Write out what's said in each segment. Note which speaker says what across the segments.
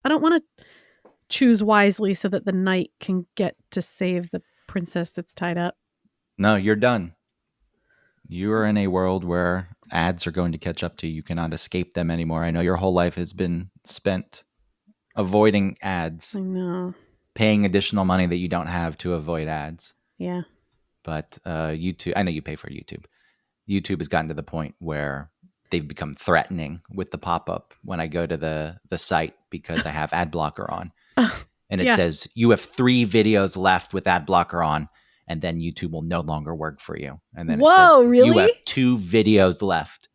Speaker 1: I don't want to choose wisely so that the knight can get to save the princess that's tied up.
Speaker 2: No, you're done. You are in a world where ads are going to catch up to you. You cannot escape them anymore. I know your whole life has been spent avoiding ads,
Speaker 1: I know.
Speaker 2: paying additional money that you don't have to avoid ads.
Speaker 1: Yeah.
Speaker 2: But YouTube, I know you pay for YouTube. YouTube has gotten to the point where they've become threatening with the pop-up when I go to the site because I have ad blocker on. And it says, you have 3 videos left with ad blocker on, and then YouTube will no longer work for you. And then it says,
Speaker 1: really?
Speaker 2: you have 2 videos left.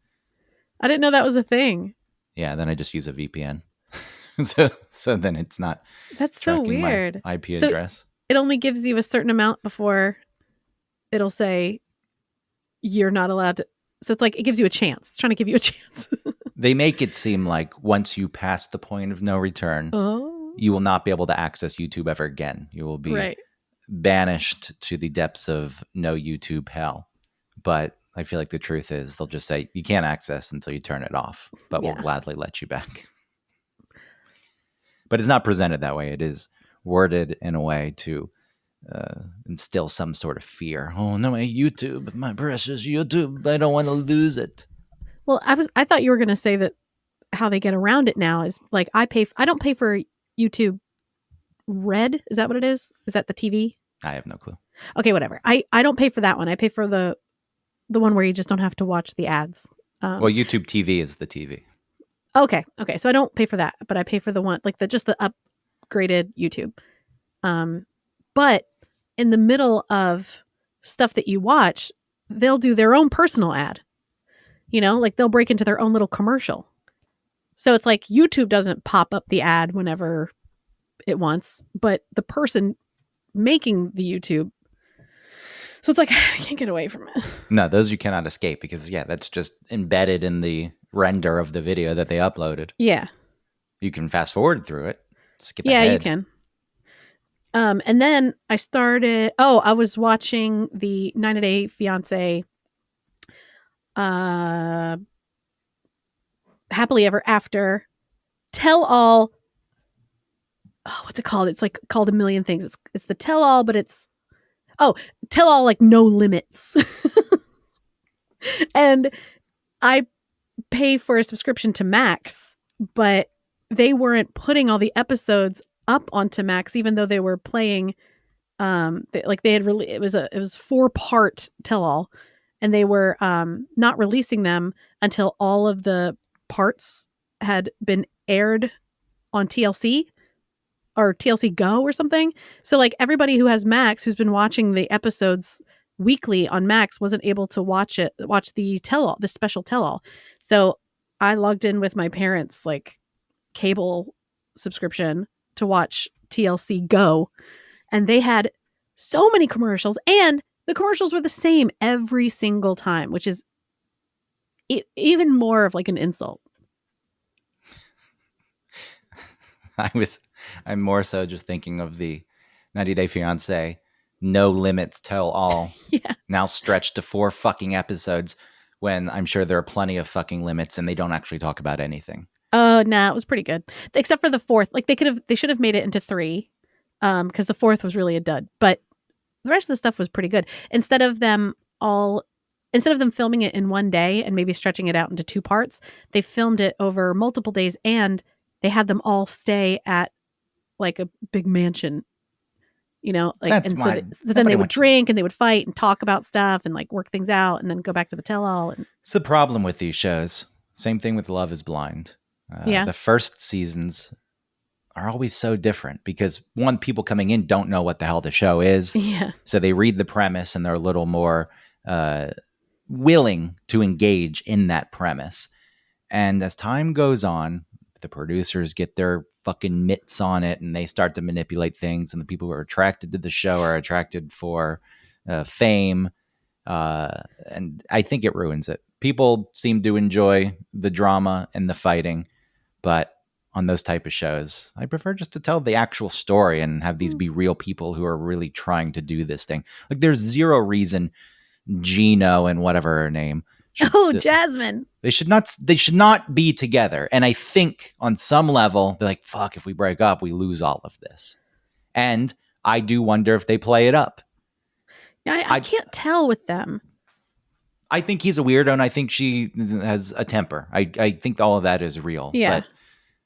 Speaker 1: I didn't know that was a thing.
Speaker 2: Yeah, then I just use a VPN. so then it's not
Speaker 1: That's so weird.
Speaker 2: My IP address.
Speaker 1: It only gives you a certain amount before it'll say you're not allowed to. So it's like it gives you a chance. It's trying to give you a chance.
Speaker 2: They make it seem like once you pass the point of no return, you will not be able to access YouTube ever again. You will be banished to the depths of no YouTube hell. But I feel like the truth is they'll just say you can't access until you turn it off, but we'll gladly let you back. But it's not presented that way. It is worded in a way to instill some sort of fear. Oh no, my YouTube, my precious YouTube, I don't want to lose it.
Speaker 1: Well, I thought you were going to say that how they get around it now is like I don't pay for YouTube Red. Is that what it is? Is that the TV?
Speaker 2: I have no clue.
Speaker 1: Okay, whatever. I don't pay for that one. I pay for the one where you just don't have to watch the ads.
Speaker 2: Well, YouTube TV is the TV.
Speaker 1: Okay. So I don't pay for that, but I pay for the one like the upgraded YouTube. But in the middle of stuff that you watch, they'll do their own personal ad. You know, like they'll break into their own little commercial. So it's like YouTube doesn't pop up the ad whenever it wants, but the person making the YouTube. So it's like, I can't get away from it.
Speaker 2: No, those you cannot escape because, that's just embedded in the render of the video that they uploaded.
Speaker 1: Yeah.
Speaker 2: You can fast forward through it. Skip ahead.
Speaker 1: Yeah, you can. And then I was watching the 90 Day Fiancé Happily Ever After Tell All. Oh, what's it called? It's like called a million things. It's the Tell All, but it's Tell All like No Limits. And I pay for a subscription to Max, but they weren't putting all the episodes up onto Max, even though they were playing. It was 4-part Tell All, and they were not releasing them until all of the parts had been aired on TLC or TLC Go or something. So like everybody who has Max, who's been watching the episodes weekly on Max, wasn't able to watch the Tell All, the special Tell All. So I logged in with my parents' like cable subscription to watch TLC Go, and they had so many commercials, and the commercials were the same every single time, which is even more of like an insult.
Speaker 2: I'm more so just thinking of the 90 Day Fiancé No Limits Tell All. Now stretched to 4 fucking episodes, when I'm sure there are plenty of fucking limits and they don't actually talk about anything.
Speaker 1: Oh, nah, it was pretty good. Except for the 4th. Like they should have made it into 3. Because the 4th was really a dud. But the rest of the stuff was pretty good. Instead of them filming it in one day and maybe stretching it out into 2 parts, they filmed it over multiple days, and they had them all stay at like a big mansion. You know, like, so then they would drink and they would fight and talk about stuff and like work things out and then go back to the tell-all.
Speaker 2: It's the problem with these shows. Same thing with Love is Blind. The first seasons are always so different because people coming in don't know what the hell the show is.
Speaker 1: Yeah.
Speaker 2: So they read the premise and they're a little more willing to engage in that premise. And as time goes on, the producers get their fucking mitts on it and they start to manipulate things, and the people who are attracted to the show are attracted for fame. And I think it ruins it. People seem to enjoy the drama and the fighting, but on those type of shows, I prefer just to tell the actual story and have these be real people who are really trying to do this thing. Like there's zero reason Gino and whatever her name
Speaker 1: Oh, Jasmine.
Speaker 2: They should not be together. And I think on some level, they're like, fuck, if we break up, we lose all of this. And I do wonder if they play it up.
Speaker 1: Yeah, I can't tell with them.
Speaker 2: I think he's a weirdo, and I think she has a temper. I think all of that is real.
Speaker 1: Yeah.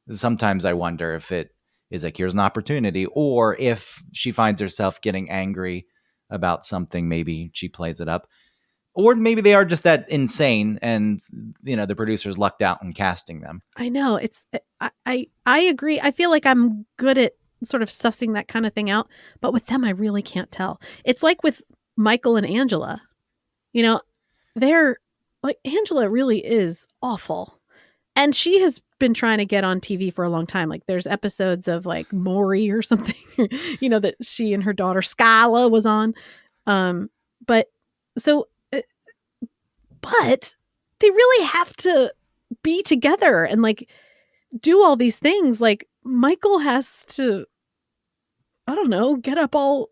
Speaker 2: But sometimes I wonder if it is like, here's an opportunity, or if she finds herself getting angry about something, maybe she plays it up. Or maybe they are just that insane, and the producers lucked out in casting them.
Speaker 1: I know. I agree. I feel like I'm good at sort of sussing that kind of thing out, but with them I really can't tell. It's like with Michael and Angela. They're like, Angela really is awful. And she has been trying to get on TV for a long time. Like, there's episodes of like Maury or something, that she and her daughter Skyla was on. But they really have to be together and like do all these things. Like, Michael has to, I don't know, get up all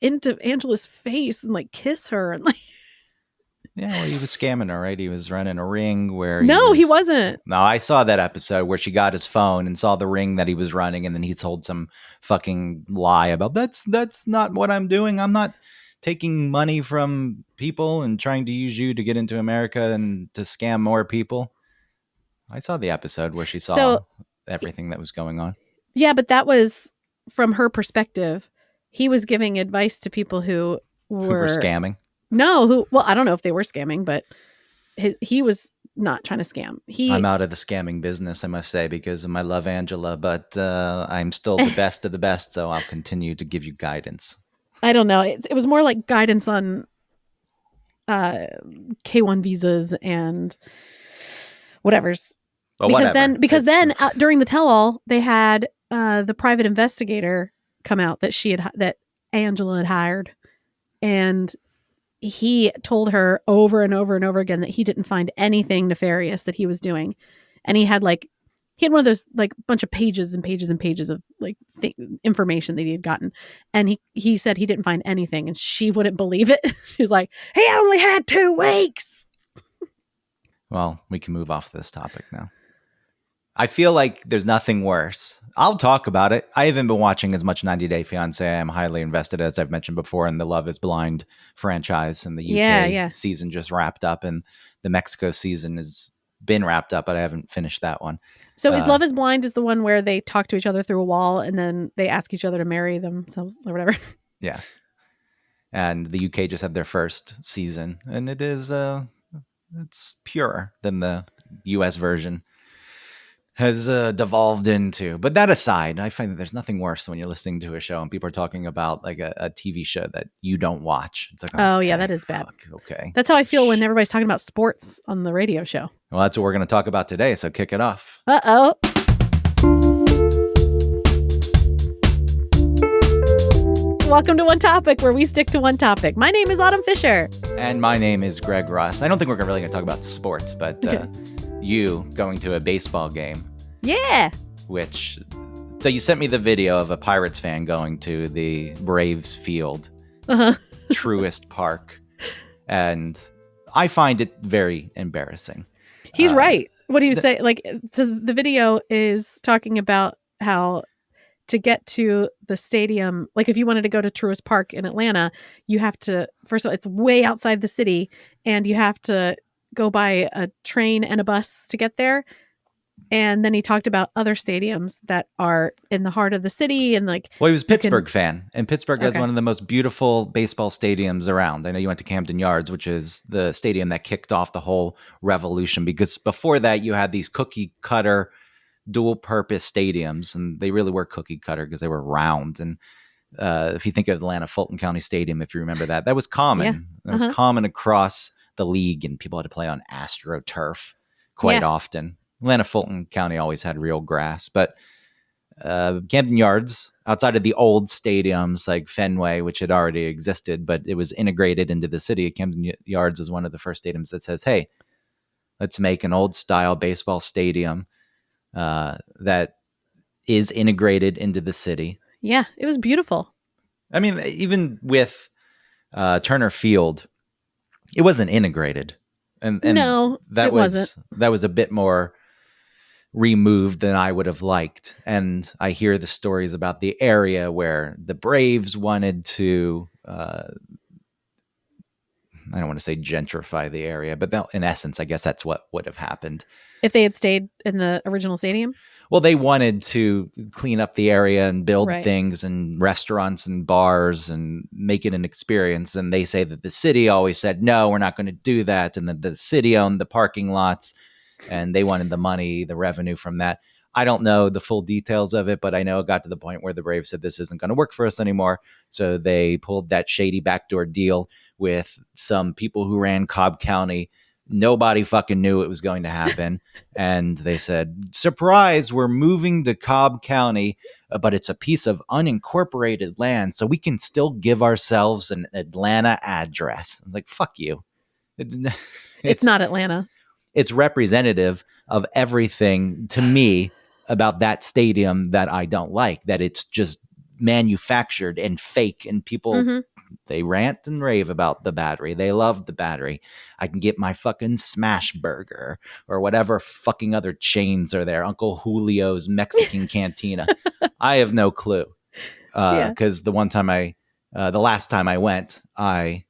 Speaker 1: into Angela's face and like kiss her and like.
Speaker 2: Yeah, well, he was scamming her, right? He was running a ring where
Speaker 1: he wasn't.
Speaker 2: No, I saw that episode where she got his phone and saw the ring that he was running, and then he told some fucking lie about that's not what I'm doing. I'm not taking money from people and trying to use you to get into America and to scam more people. I saw the episode where she saw everything that was going on.
Speaker 1: Yeah, but that was from her perspective. He was giving advice to people who were
Speaker 2: scamming.
Speaker 1: No, I don't know if they were scamming, but he was not trying to scam.
Speaker 2: I'm out of the scamming business, I must say, because of my love, Angela, but I'm still the best of the best, so I'll continue to give you guidance.
Speaker 1: I don't know. It was more like guidance on K-1 visas and whatever's. Because then during the tell-all, they had the private investigator come out that Angela had hired, and he told her over and over and over again that he didn't find anything nefarious that he was doing. And he had one of those like bunch of pages and pages and pages of like information that he had gotten. And he said he didn't find anything, and she wouldn't believe it. She was like, he only had 2 weeks.
Speaker 2: Well, we can move off this topic now. I feel like there's nothing worse. I'll talk about it. I haven't been watching as much 90 Day Fiancé. I'm highly invested, as I've mentioned before, in the Love is Blind franchise. And the UK season just wrapped up, and the Mexico season has been wrapped up, but I haven't finished that one.
Speaker 1: So is Love is Blind is the one where they talk to each other through a wall and then they ask each other to marry themselves or whatever?
Speaker 2: Yes. And the UK just had their first season, and it is it's purer than the US version has devolved into. But that aside, I find that there's nothing worse than when you're listening to a show and people are talking about like a TV show that you don't watch. It's like,
Speaker 1: yeah, that is bad.
Speaker 2: Okay.
Speaker 1: That's how I feel when everybody's talking about sports on the radio show.
Speaker 2: Well, that's what we're going to talk about today. So kick it off.
Speaker 1: Uh-oh. Welcome to One Topic, where we stick to one topic. My name is Autumn Fisher.
Speaker 2: And my name is Greg Ross. I don't think we're really going to talk about sports, but okay. You going to a baseball game.
Speaker 1: Yeah.
Speaker 2: So you sent me the video of a Pirates fan going to the Braves field, Truist Park, and I find it very embarrassing.
Speaker 1: He's right. What do you say? So the video is talking about how to get to the stadium, like if you wanted to go to Truist Park in Atlanta, you have to, first of all, it's way outside the city, and you have to go by a train and a bus to get there. And then he talked about other stadiums that are in the heart of the city, and like,
Speaker 2: well, he was a Pittsburgh fan, and Pittsburgh has one of the most beautiful baseball stadiums around. I know you went to Camden Yards, which is the stadium that kicked off the whole revolution, because before that you had these cookie cutter dual purpose stadiums, and they really were cookie cutter because they were round. And if you think of Atlanta, Fulton County Stadium, if you remember that was common. Yeah. That was common across the league, and people had to play on AstroTurf quite often. Atlanta, Fulton County always had real grass, but Camden Yards, outside of the old stadiums like Fenway, which had already existed, but it was integrated into the city. Camden Yards was one of the first stadiums that says, hey, let's make an old style baseball stadium that is integrated into the city.
Speaker 1: Yeah, it was beautiful.
Speaker 2: I mean, even with Turner Field, it wasn't integrated. and
Speaker 1: No, it wasn't.
Speaker 2: that was a bit more removed than I would have liked. And I hear the stories about the area where the Braves wanted to I don't want to say gentrify the area, but in essence, I guess that's what would have happened.
Speaker 1: If they had stayed in the original stadium?
Speaker 2: Well, they wanted to clean up the area and build
Speaker 1: Right.
Speaker 2: things and restaurants and bars and make it an experience. And they say that the city always said, no, we're not going to do that. And then the city owned the parking lots and they wanted the money, the revenue from that. I don't know the full details of it, but I know it got to the point where the Braves said this isn't going to work for us anymore. So they pulled that shady backdoor deal with some people who ran Cobb County. Nobody fucking knew it was going to happen. And they said, surprise, we're moving to Cobb County, but it's a piece of unincorporated land, so we can still give ourselves an Atlanta address. I was like, fuck you.
Speaker 1: It's not Atlanta.
Speaker 2: It's representative of everything to me about that stadium that I don't like, that it's just manufactured and fake, and people they rant and rave about the Battery. They love the Battery. I can get my fucking smash burger or whatever fucking other chains are there. Uncle Julio's Mexican Cantina. I have no clue. Because the last time I went, I've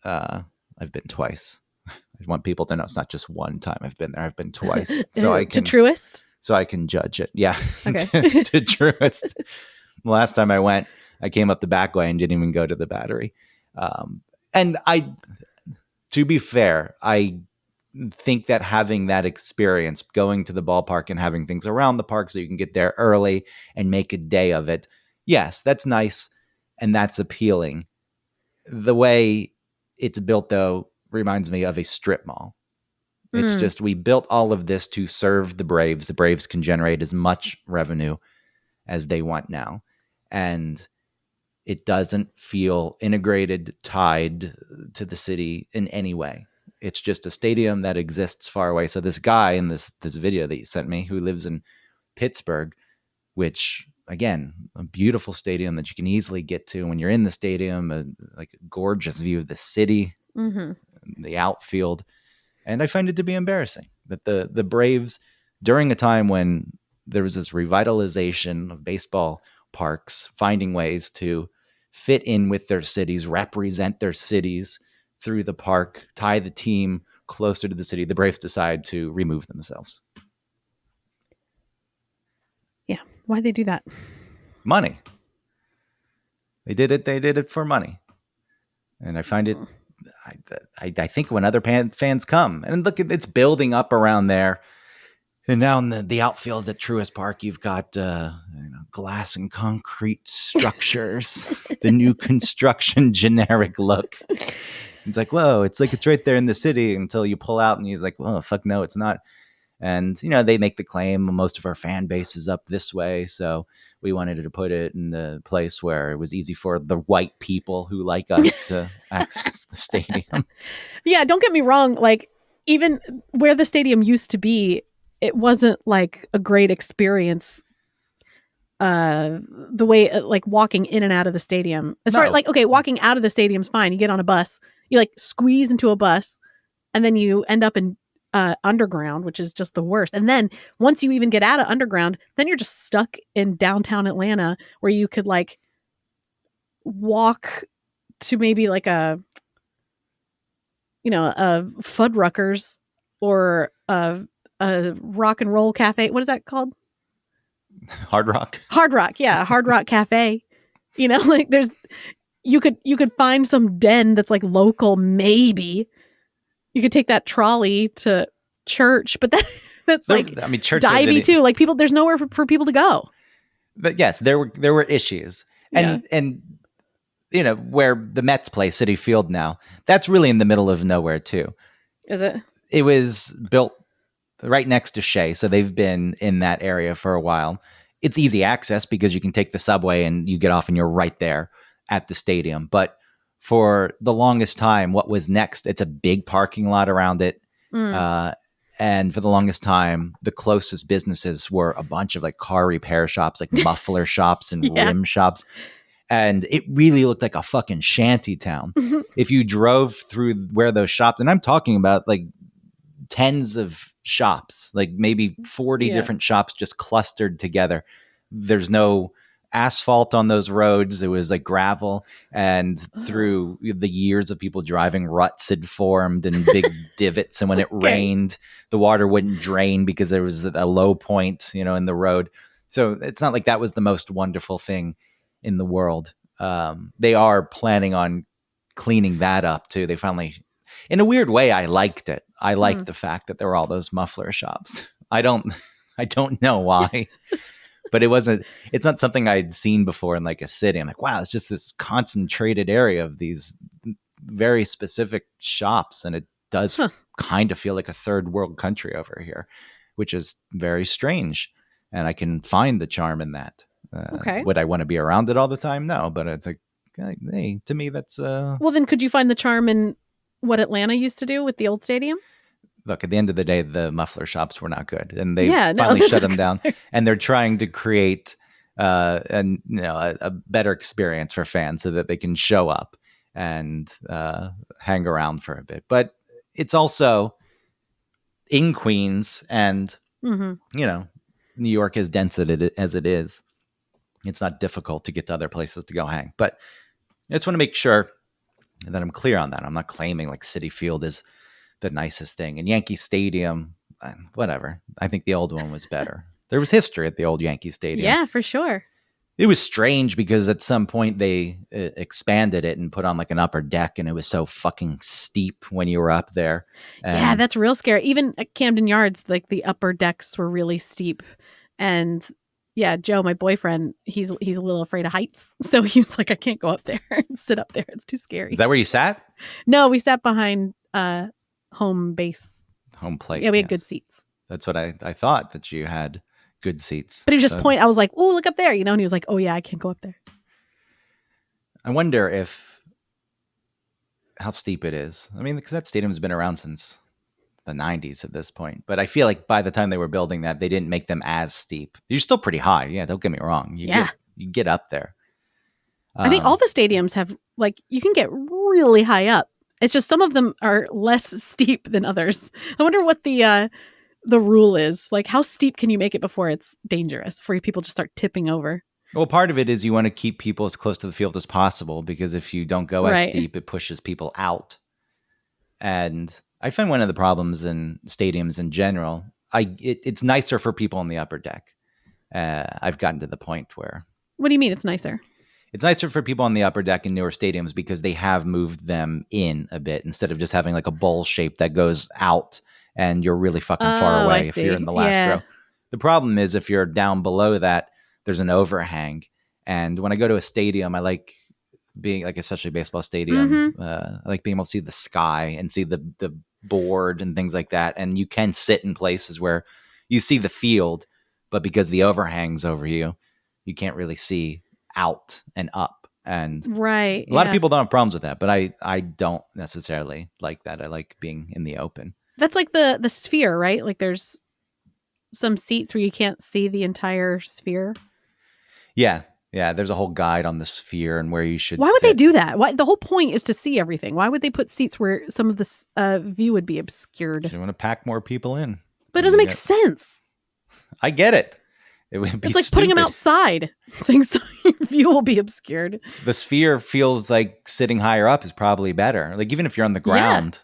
Speaker 2: been twice. I want people to know it's not just one time I've been there. I've been twice. So I can
Speaker 1: to TrueASS?
Speaker 2: So I can judge it. Yeah.
Speaker 1: Okay.
Speaker 2: to TrueASS. The last time I went, I came up the back way and didn't even go to the Battery. And to be fair, I think that having that experience, going to the ballpark and having things around the park so you can get there early and make a day of it, yes, that's nice and that's appealing. The way it's built, though, reminds me of a strip mall. It's just, we built all of this to serve the Braves. The Braves can generate as much revenue as they want now. And it doesn't feel integrated, tied to the city in any way. It's just a stadium that exists far away. So this guy in this video that you sent me, who lives in Pittsburgh, which, again, a beautiful stadium that you can easily get to when you're in the stadium, like a gorgeous view of the city, the outfield. And I find it to be embarrassing that the Braves, during a time when there was this revitalization of baseball parks, finding ways to fit in with their cities, represent their cities through the park, tie the team closer to the city, the Braves decide to remove themselves.
Speaker 1: Yeah. Why'd they do that?
Speaker 2: Money. They did it for money. And I find it, I think when other fans come, and look, it's building up around there. And now in the outfield at TrueASS Park, you've got glass and concrete structures, the new construction generic look. It's like, whoa, it's like it's right there in the city until you pull out and you're like, well, fuck no, it's not. And, they make the claim most of our fan base is up this way. So we wanted to put it in the place where it was easy for the white people who like us to access the stadium.
Speaker 1: Yeah, don't get me wrong. Like, even where the stadium used to be, it wasn't like a great experience. The way, like, walking in and out of the stadium. As far as, like, okay, walking out of the stadium's fine. You get on a bus, you like squeeze into a bus, and then you end up in underground, which is just the worst. And then once you even get out of underground, then you're just stuck in downtown Atlanta, where you could like walk to maybe like a Fuddruckers or a rock and roll cafe. What is that called?
Speaker 2: Hard Rock.
Speaker 1: Yeah, Hard Rock Cafe. Like you could find some den that's like local. Maybe you could take that trolley to church, but that's like,
Speaker 2: church
Speaker 1: divey too. Like, people, there's nowhere for people to go.
Speaker 2: But yes, there were issues, and where the Mets play, Citi Field now, that's really in the middle of nowhere too.
Speaker 1: Is it?
Speaker 2: It was built right next to Shea, so they've been in that area for a while. It's easy access because you can take the subway and you get off and you're right there at the stadium. But for the longest time, what was next? It's a big parking lot around it. And for the longest time, the closest businesses were a bunch of like car repair shops, like muffler shops and rim shops. And it really looked like a fucking shanty town. If you drove through where those shops, and I'm talking about like tens of shops, like maybe 40 different shops just clustered together. There's no asphalt on those roads. It was like gravel, and through the years of people driving, ruts had formed and big divots, and when it rained, the water wouldn't drain because there was a low point, in the road. So it's not like that was the most wonderful thing in the world. They are planning on cleaning that up too. They finally, in a weird way, I liked it. I liked the fact that there were all those muffler shops. I don't know why. But it's not something I'd seen before in like a city. I'm like, wow, it's just this concentrated area of these very specific shops. And it does kind of feel like a third world country over here, which is very strange. And I can find the charm in that. Would I want to be around it all the time? No, but it's like, hey, to me, that's...
Speaker 1: Well, then could you find the charm in what Atlanta used to do with the old stadium?
Speaker 2: Look, at the end of the day, the muffler shops were not good, and they finally shut them down. And they're trying to create a better experience for fans so that they can show up and hang around for a bit. But it's also in Queens, and New York is dense as it is. It's not difficult to get to other places to go hang. But I just want to make sure that I'm clear on that. I'm not claiming like Citi Field is the nicest thing. And Yankee Stadium, whatever. I think the old one was better. There was history at the old Yankee Stadium.
Speaker 1: Yeah, for sure.
Speaker 2: It was strange because at some point they expanded it and put on like an upper deck, and it was so fucking steep when you were up there.
Speaker 1: Yeah, that's real scary. Even at Camden Yards, like the upper decks were really steep. And yeah, Joe, my boyfriend, he's a little afraid of heights. So he was like, I can't go up there and sit up there. It's too scary.
Speaker 2: Is that where you sat?
Speaker 1: No, we sat behind home plate. Yeah, we had good seats.
Speaker 2: That's what I thought, that you had good seats.
Speaker 1: But he was just I was like, oh, look up there, and he was like, oh yeah, I can't go up there.
Speaker 2: I wonder how steep it is. I mean, because that stadium's been around since the 90s at this point. But I feel like by the time they were building that, they didn't make them as steep. You're still pretty high. Yeah, don't get me wrong. You get up there.
Speaker 1: I think all the stadiums have, like, you can get really high up. It's just some of them are less steep than others. I wonder what the rule is. Like, how steep can you make it before it's dangerous for people to start tipping over?
Speaker 2: Well, part of it is you want to keep people as close to the field as possible, because if you don't go as steep, it pushes people out. And I find one of the problems in stadiums in general, it's nicer for people on the upper deck. I've gotten to the point where...
Speaker 1: What do you mean it's nicer?
Speaker 2: It's nicer for people on the upper deck in newer stadiums because they have moved them in a bit, instead of just having like a bowl shape that goes out and you're really fucking far away if you're in the last row. The problem is if you're down below that, there's an overhang. And when I go to a stadium, I like being, like, especially baseball stadium, I like being able to see the sky and see the board and things like that. And you can sit in places where you see the field, but because the overhang's over you, you can't really see out and up. And a lot of people don't have problems with that, but I don't necessarily like that. I like being in the open.
Speaker 1: That's like the sphere, right? Like there's some seats where you can't see the entire sphere.
Speaker 2: Yeah. There's a whole guide on the sphere and where you should
Speaker 1: Why would they do that? Why? The whole point is to see everything. Why would they put seats where some of the view would be obscured?
Speaker 2: You want to pack more people in.
Speaker 1: But it doesn't make sense.
Speaker 2: I get it. It would be
Speaker 1: It's like
Speaker 2: stupid.
Speaker 1: putting them outside, saying so your view will be obscured.
Speaker 2: The sphere feels like sitting higher up is probably better. Like even if you're on the ground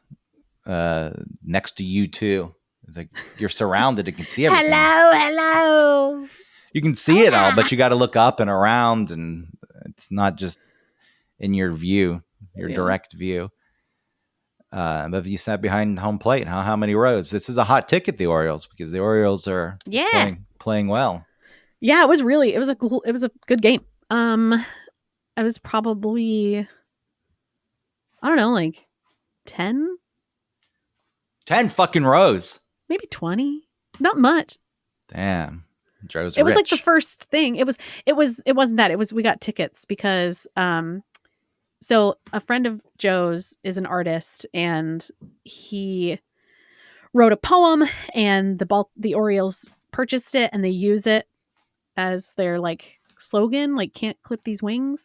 Speaker 2: next to you too, it's like you're surrounded and can see everything.
Speaker 1: Hello.
Speaker 2: You can see it all, but you got to look up and around, and it's not just in your view, your direct view. But if you sat behind home plate, how many rows? This is a hot ticket, the Orioles, because the Orioles are playing well.
Speaker 1: Yeah, it was a good game. I was probably, I don't know, like 10
Speaker 2: fucking rows,
Speaker 1: maybe 20, not much.
Speaker 2: Damn. Joe's
Speaker 1: it was
Speaker 2: rich.
Speaker 1: Like the first thing. It wasn't that. It was, we got tickets because so a friend of Joe's is an artist, and he wrote a poem, and the Orioles purchased it, and they use it as their like slogan, like "Can't clip these wings,"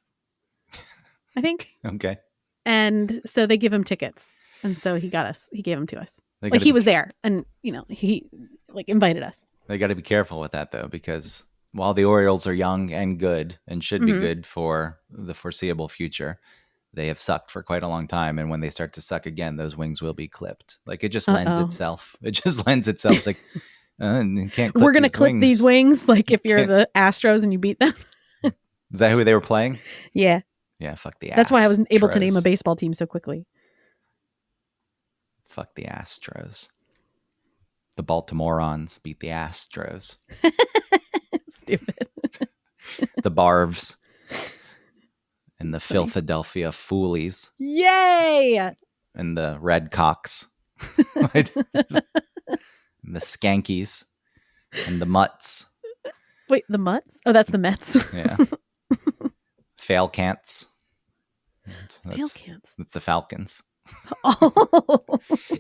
Speaker 1: I think.
Speaker 2: Okay.
Speaker 1: And so they give him tickets, and so he gave them to us. Like he was there, and he like invited us.
Speaker 2: They got to be careful with that though, because while the Orioles are young and good and should be good for the foreseeable future, they have sucked for quite a long time. And when they start to suck again, those wings will be clipped. Like it just lends itself. It just lends itself. It's like, you can't clip
Speaker 1: We're going to clip these wings. Like if you're the Astros and you beat them.
Speaker 2: Is that who they were playing?
Speaker 1: Yeah.
Speaker 2: Yeah. Fuck the Astros.
Speaker 1: That's why I was able to name a baseball team so quickly.
Speaker 2: Fuck the Astros. The Baltimoreans beat the Astros.
Speaker 1: Stupid.
Speaker 2: The Barves. And the Philadelphia Foolies.
Speaker 1: Yay!
Speaker 2: And the Redcocks. And the Skankies. And the Mutts.
Speaker 1: Wait, the Mutts? Oh, that's the Mets.
Speaker 2: Yeah. Failcants.
Speaker 1: Failcants.
Speaker 2: That's the Falcons.
Speaker 1: Oh.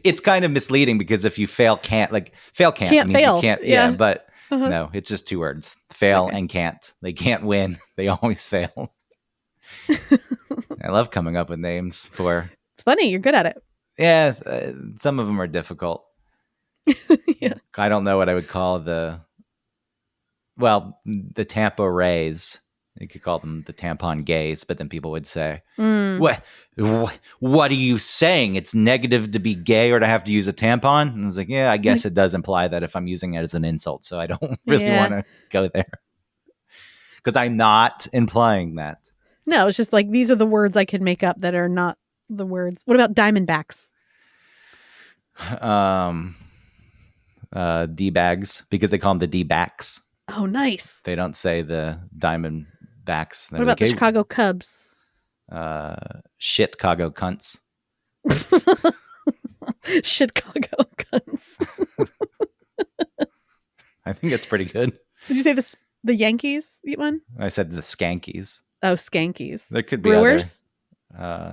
Speaker 2: It's kind of misleading because if you fail can't means
Speaker 1: fail.
Speaker 2: You can't. Yeah, but no, it's just two words: fail and can't. They can't win. They always fail. I love coming up with names for.
Speaker 1: It's funny. You're good at it.
Speaker 2: Yeah, some of them are difficult.
Speaker 1: Yeah.
Speaker 2: I don't know what I would call the Tampa Rays. You could call them the tampon gays, but then people would say, What are you saying? It's negative to be gay or to have to use a tampon? And I was like, yeah, I guess it does imply that if I'm using it as an insult, so I don't really want to go there. Because I'm not implying that. No,
Speaker 1: it's just like, these are the words I can make up that are not the words. What about Diamondbacks?
Speaker 2: D-bags, because they call them the D-backs.
Speaker 1: Oh, nice.
Speaker 2: They don't say the Diamondbacks.
Speaker 1: What about the Chicago Cubs?
Speaker 2: Chicago cunts.
Speaker 1: Chicago cunts.
Speaker 2: I think that's pretty good.
Speaker 1: Did you say the Yankees one?
Speaker 2: I said the Skankies.
Speaker 1: Oh, Skankies.
Speaker 2: There could be
Speaker 1: Brewers.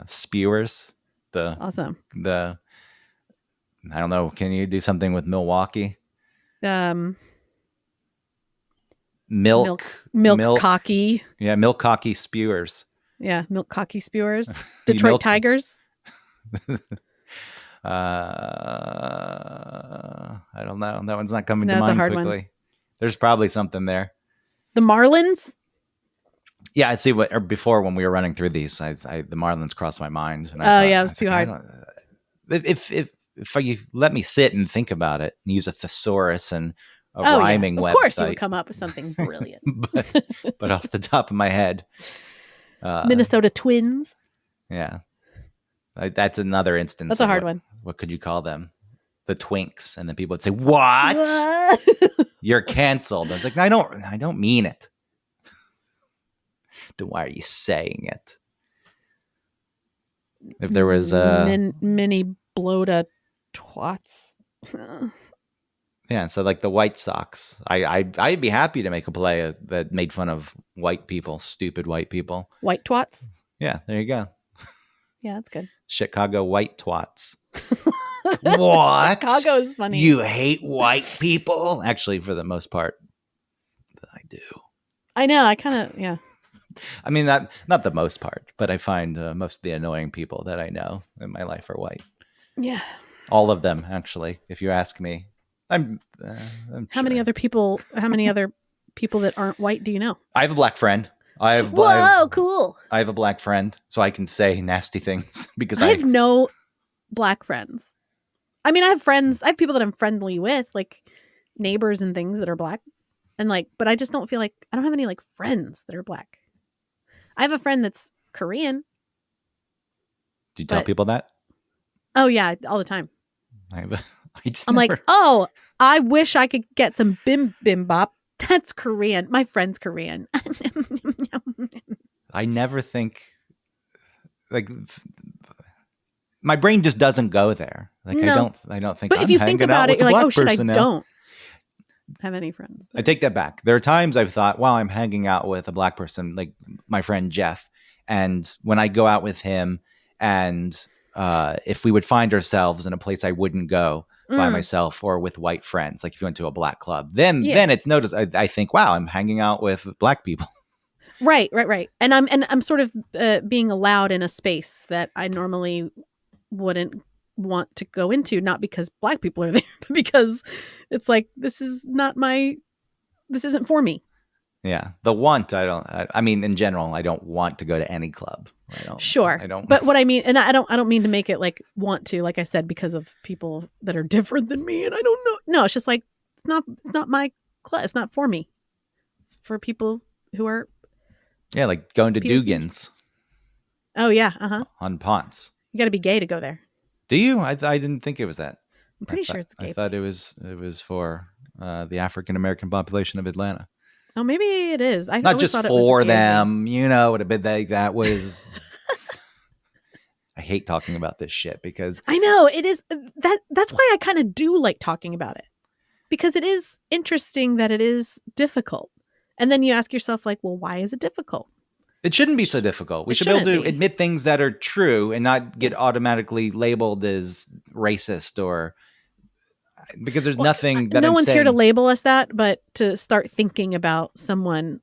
Speaker 2: Spewers.
Speaker 1: Awesome.
Speaker 2: I don't know. Can you do something with Milwaukee? Milk
Speaker 1: cocky.
Speaker 2: Yeah, milk cocky spewers.
Speaker 1: Yeah, milk cocky spewers. Detroit Tigers.
Speaker 2: I don't know. That one's not coming to mind quickly. One. There's probably something there.
Speaker 1: The Marlins.
Speaker 2: Yeah, I see. Before when we were running through these, the Marlins crossed my mind. And
Speaker 1: it was too hard.
Speaker 2: If you let me sit and think about it, and use a thesaurus and a rhyming website.
Speaker 1: Of course you would come up with something brilliant.
Speaker 2: but off the top of my head.
Speaker 1: Minnesota Twins.
Speaker 2: Yeah. That's another instance.
Speaker 1: That's a hard one.
Speaker 2: What could you call them? The Twinks. And then people would say, what? You're canceled. I was like, I don't mean it. Then why are you saying it? If there was
Speaker 1: mini bloda twats.
Speaker 2: Yeah, so like the White Sox, I'd be happy to make a play that made fun of white people, stupid white people.
Speaker 1: White twats?
Speaker 2: Yeah, there you go.
Speaker 1: Yeah, that's good.
Speaker 2: Chicago white twats. What?
Speaker 1: Chicago is funny.
Speaker 2: You hate white people? Actually, for the most part, I do.
Speaker 1: I know, I kind of, yeah.
Speaker 2: I mean, not the most part, but I find most of the annoying people that I know in my life are white.
Speaker 1: Yeah.
Speaker 2: All of them, actually, if you ask me. I'm
Speaker 1: How many other people that aren't white do you know?
Speaker 2: I have a black friend.
Speaker 1: Cool.
Speaker 2: I have a black friend, so I can say nasty things because
Speaker 1: I have no black friends. I mean, I have people that I'm friendly with, like neighbors and things that are black. And but I just don't feel like I don't have any like friends that are black. I have a friend that's Korean.
Speaker 2: Do you tell people that?
Speaker 1: Oh yeah, all the time.
Speaker 2: I'm
Speaker 1: like, oh, I wish I could get some bibimbap. That's Korean. My friend's Korean.
Speaker 2: I never think my brain just doesn't go there.
Speaker 1: No.
Speaker 2: I don't think.
Speaker 1: But if you think about it, you're like, oh shit, I don't have any friends.
Speaker 2: I take that back. There are times I've thought, wow, I'm hanging out with a black person, like my friend Jeff, and when I go out with him, and if we would find ourselves in a place I wouldn't go by myself or with white friends, like if you went to a black club, then it's noticed. I think, wow, I'm hanging out with black people.
Speaker 1: Right. And I'm sort of being allowed in a space that I normally wouldn't want to go into, not because Black people are there, but because it's like, this isn't for me.
Speaker 2: Yeah. The want, I mean, in general, I don't want to go to any club.
Speaker 1: Sure.
Speaker 2: I don't.
Speaker 1: But what I mean, and I don't mean to make it like want to, like I said, because of people that are different than me. And I don't know. No, it's just like, it's not my club. It's not for me. It's for people who are.
Speaker 2: Yeah. Like going to
Speaker 1: POC.
Speaker 2: Dugan's.
Speaker 1: Oh, yeah. Uh-huh.
Speaker 2: On Ponce.
Speaker 1: You got to be gay to go there.
Speaker 2: Do you? I didn't think it was that.
Speaker 1: I'm pretty sure it's gay.
Speaker 2: I thought it was for the African American population of Atlanta.
Speaker 1: Oh, maybe it is. I
Speaker 2: Not just for them, you know. Would have been like that was. I hate talking about this shit because
Speaker 1: I know it is. That's why I kind of do like talking about it, because it is interesting that it is difficult, and then you ask yourself like, well, why is it difficult?
Speaker 2: It shouldn't be so difficult. We should be able to admit things that are true and not get automatically labeled as racist or because there's nothing that
Speaker 1: no one's here to label us that, but to start thinking about someone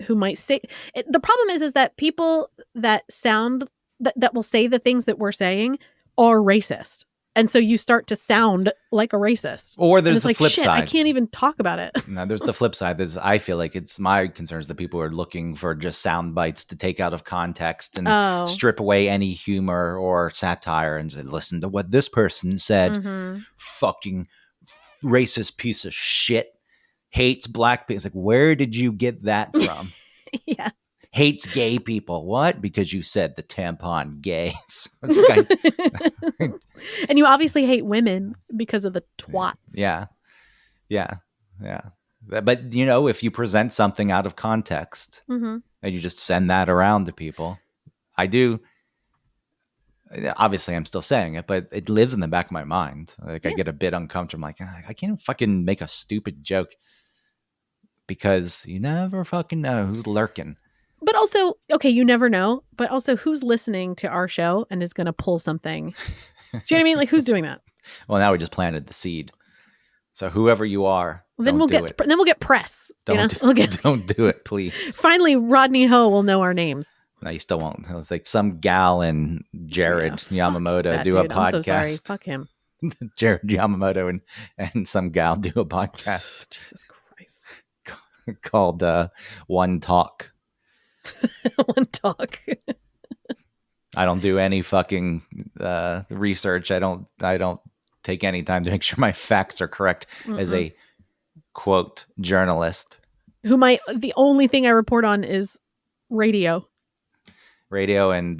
Speaker 1: who might say the problem is that people that sound that will say the things that we're saying are racist. And so you start to sound like a racist.
Speaker 2: Or there's the flip side.
Speaker 1: I can't even talk about it.
Speaker 2: No, there's the flip side. I feel like it's my concerns that people are looking for just sound bites to take out of context and strip away any humor or satire and say, listen to what this person said. Mm-hmm. Fucking racist piece of shit. Hates black people. It's like, where did you get that from?
Speaker 1: Yeah.
Speaker 2: Hates gay people. What? Because you said the tampon gays.
Speaker 1: And you obviously hate women because of the twats.
Speaker 2: Yeah. But, you know, if you present something out of context and you just send that around to people, I do. Obviously, I'm still saying it, but it lives in the back of my mind. Like I get a bit uncomfortable. I'm like, I can't fucking make a stupid joke because you never fucking know who's lurking.
Speaker 1: But also, okay, you never know. But also, who's listening to our show and is going to pull something? Do you know what I mean? Like, who's doing that?
Speaker 2: Well, now we just planted the seed. So whoever you are,
Speaker 1: then we'll get press.
Speaker 2: Don't do it, please.
Speaker 1: Finally, Rodney Ho will know our names.
Speaker 2: No, you still won't. It was like some gal and Jared Yamamoto do a podcast.
Speaker 1: I'm so sorry. Fuck him.
Speaker 2: Jared Yamamoto and some gal do a podcast.
Speaker 1: Jesus Christ.
Speaker 2: Called One Talk.
Speaker 1: One Talk.
Speaker 2: I don't do any fucking research. I don't take any time to make sure my facts are correct as a quote journalist.
Speaker 1: The only thing I report on is radio
Speaker 2: and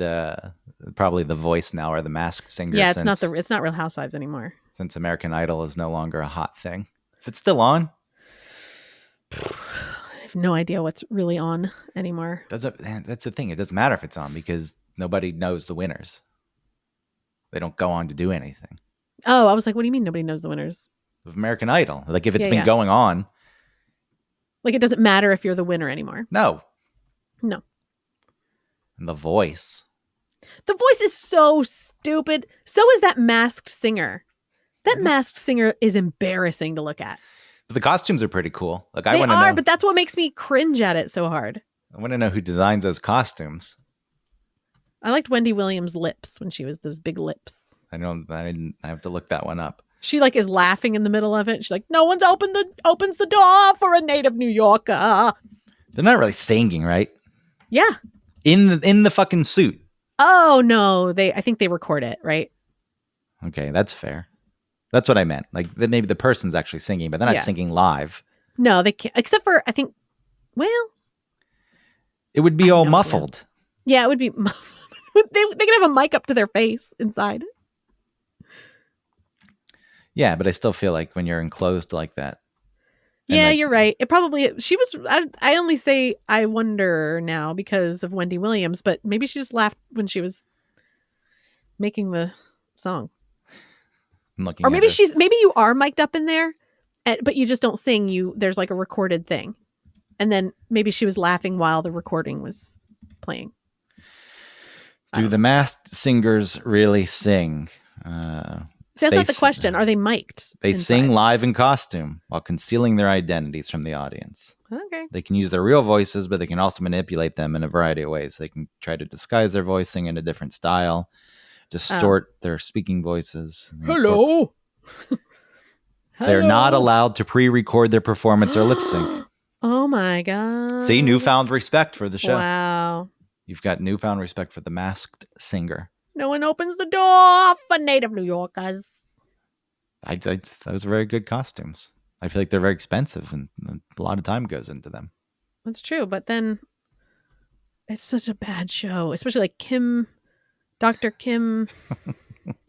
Speaker 2: probably The Voice now or The Masked Singer.
Speaker 1: Yeah, it's not Real Housewives anymore.
Speaker 2: Since American Idol is no longer a hot thing. Is it still on?
Speaker 1: I have no idea what's really on anymore.
Speaker 2: That's the thing. It doesn't matter if it's on because nobody knows the winners. They don't go on to do anything.
Speaker 1: Oh, I was like, what do you mean nobody knows the winners?
Speaker 2: Of American Idol. Like if it's been going on.
Speaker 1: Like it doesn't matter if you're the winner anymore.
Speaker 2: No.
Speaker 1: No.
Speaker 2: And The Voice.
Speaker 1: The Voice is so stupid. So is that Masked Singer. That Masked Singer is embarrassing to look at.
Speaker 2: But the costumes are pretty cool. Like
Speaker 1: they are, but that's what makes me cringe at it so hard.
Speaker 2: I want to know who designs those costumes.
Speaker 1: I liked Wendy Williams' lips when she was those big lips.
Speaker 2: I have to look that one up.
Speaker 1: She like is laughing in the middle of it. She's like, no one's opens the door for a native New Yorker.
Speaker 2: They're not really singing, right?
Speaker 1: Yeah.
Speaker 2: In the fucking suit.
Speaker 1: Oh no, I think they record it, right?
Speaker 2: Okay, that's fair. That's what I meant. Like maybe the person's actually singing, but they're not singing live.
Speaker 1: No, they can't. Except for I think. Well,
Speaker 2: it would be all muffled.
Speaker 1: Yeah, it would be. They could have a mic up to their face inside.
Speaker 2: Yeah, but I still feel like when you're enclosed like that.
Speaker 1: Yeah, you're right. It probably she was. I only say I wonder now because of Wendy Williams, but maybe she just laughed when she was making the song. Or maybe maybe you are mic'd up in there, but you just don't sing. There's like a recorded thing, and then maybe she was laughing while the recording was playing.
Speaker 2: Do the Masked Singers really sing?
Speaker 1: That's not the question. Are they mic'd?
Speaker 2: They sing live in costume while concealing their identities from the audience.
Speaker 1: Okay.
Speaker 2: They can use their real voices, but they can also manipulate them in a variety of ways. They can try to disguise their voice, sing in a different style, distort their speaking voices.
Speaker 1: Hello.
Speaker 2: They're not allowed to pre-record their performance or lip sync.
Speaker 1: Oh my God.
Speaker 2: See, newfound respect for the show.
Speaker 1: Wow.
Speaker 2: You've got newfound respect for the Masked Singer.
Speaker 1: No one opens the door for native New Yorkers.
Speaker 2: Those are very good costumes. I feel like they're very expensive and a lot of time goes into them.
Speaker 1: That's true, but then it's such a bad show, especially like Dr. Kim.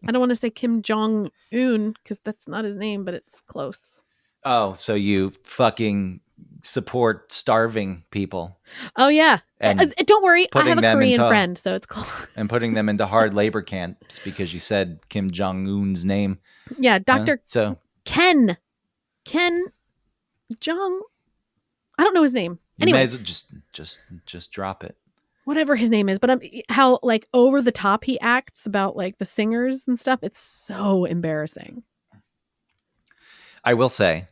Speaker 1: I don't want to say Kim Jong-un because that's not his name, but it's close.
Speaker 2: Oh, so you fucking support starving people.
Speaker 1: Oh, yeah. And don't worry. I have a Korean friend, so it's cool.
Speaker 2: And putting them into hard labor camps because you said Kim Jong-un's name.
Speaker 1: Yeah, Dr. Ken Jong. I don't know his name. Anyway,
Speaker 2: you may as well just drop it.
Speaker 1: Whatever his name is, but how like over the top he acts about like the singers and stuff. It's so embarrassing.
Speaker 2: I will say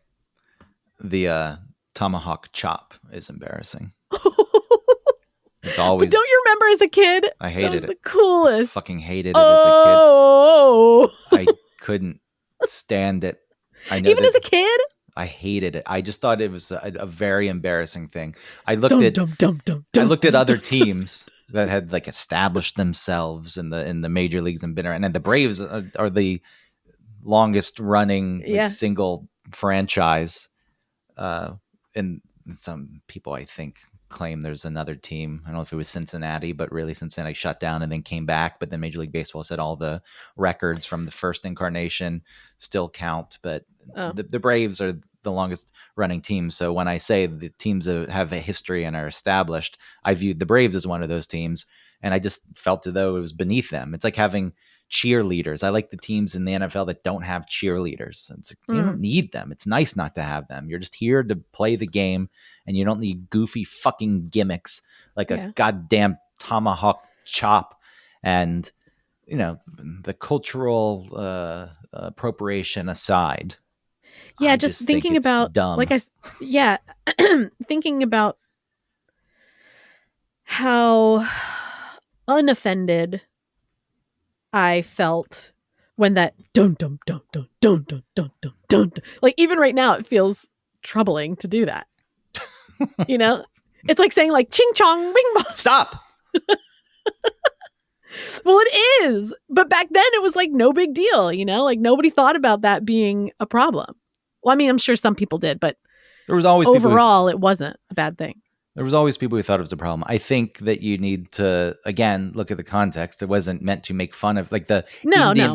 Speaker 2: the tomahawk chop is embarrassing. It's always.
Speaker 1: But don't you remember as a kid?
Speaker 2: I hated it.
Speaker 1: The coolest.
Speaker 2: I fucking hated it as a kid. I couldn't stand it. I know
Speaker 1: even as a kid.
Speaker 2: I hated it. I just thought it was a very embarrassing thing. I looked at other teams that had like established themselves in the major leagues and been around. And the Braves are the longest running single franchise. And some people, I think, claim there's another team. I don't know if it was Cincinnati, but really Cincinnati shut down and then came back. But then Major League Baseball said all the records from the first incarnation still count. But the Braves are the longest running team. So when I say the teams have a history and are established, I viewed the Braves as one of those teams. And I just felt as though it was beneath them. It's like having cheerleaders. I like the teams in the NFL that don't have cheerleaders. You don't need them. It's nice not to have them. You're just here to play the game, and you don't need goofy fucking gimmicks like a goddamn tomahawk chop. And, you know, the cultural appropriation aside.
Speaker 1: Yeah, just thinking about
Speaker 2: dumb.
Speaker 1: Thinking about how unoffended I felt when that dun dun dun dun dun dun dun dun dun. Like even right now, it feels troubling to do that. You know, it's like saying like ching chong bing bong.
Speaker 2: Stop.
Speaker 1: Well, it is, but back then it was like no big deal. You know, like nobody thought about that being a problem. Well, I mean, I'm sure some people did, but
Speaker 2: there was always
Speaker 1: overall it wasn't a bad thing.
Speaker 2: There was always people who thought it was a problem. I think that you need to, again, look at the context. It wasn't meant to make fun of like the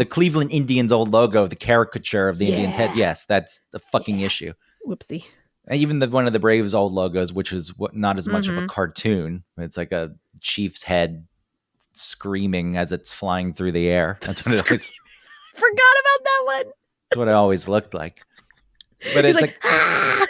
Speaker 2: Cleveland Indians old logo, the caricature of the Indians head. Yes, that's the fucking issue.
Speaker 1: Whoopsie.
Speaker 2: And even one of the Braves old logos, which is not as much of a cartoon. It's like a Chief's head screaming as it's flying through the air. That's what it always.
Speaker 1: Forgot about that one.
Speaker 2: That's what it always looked like. But it's like ah!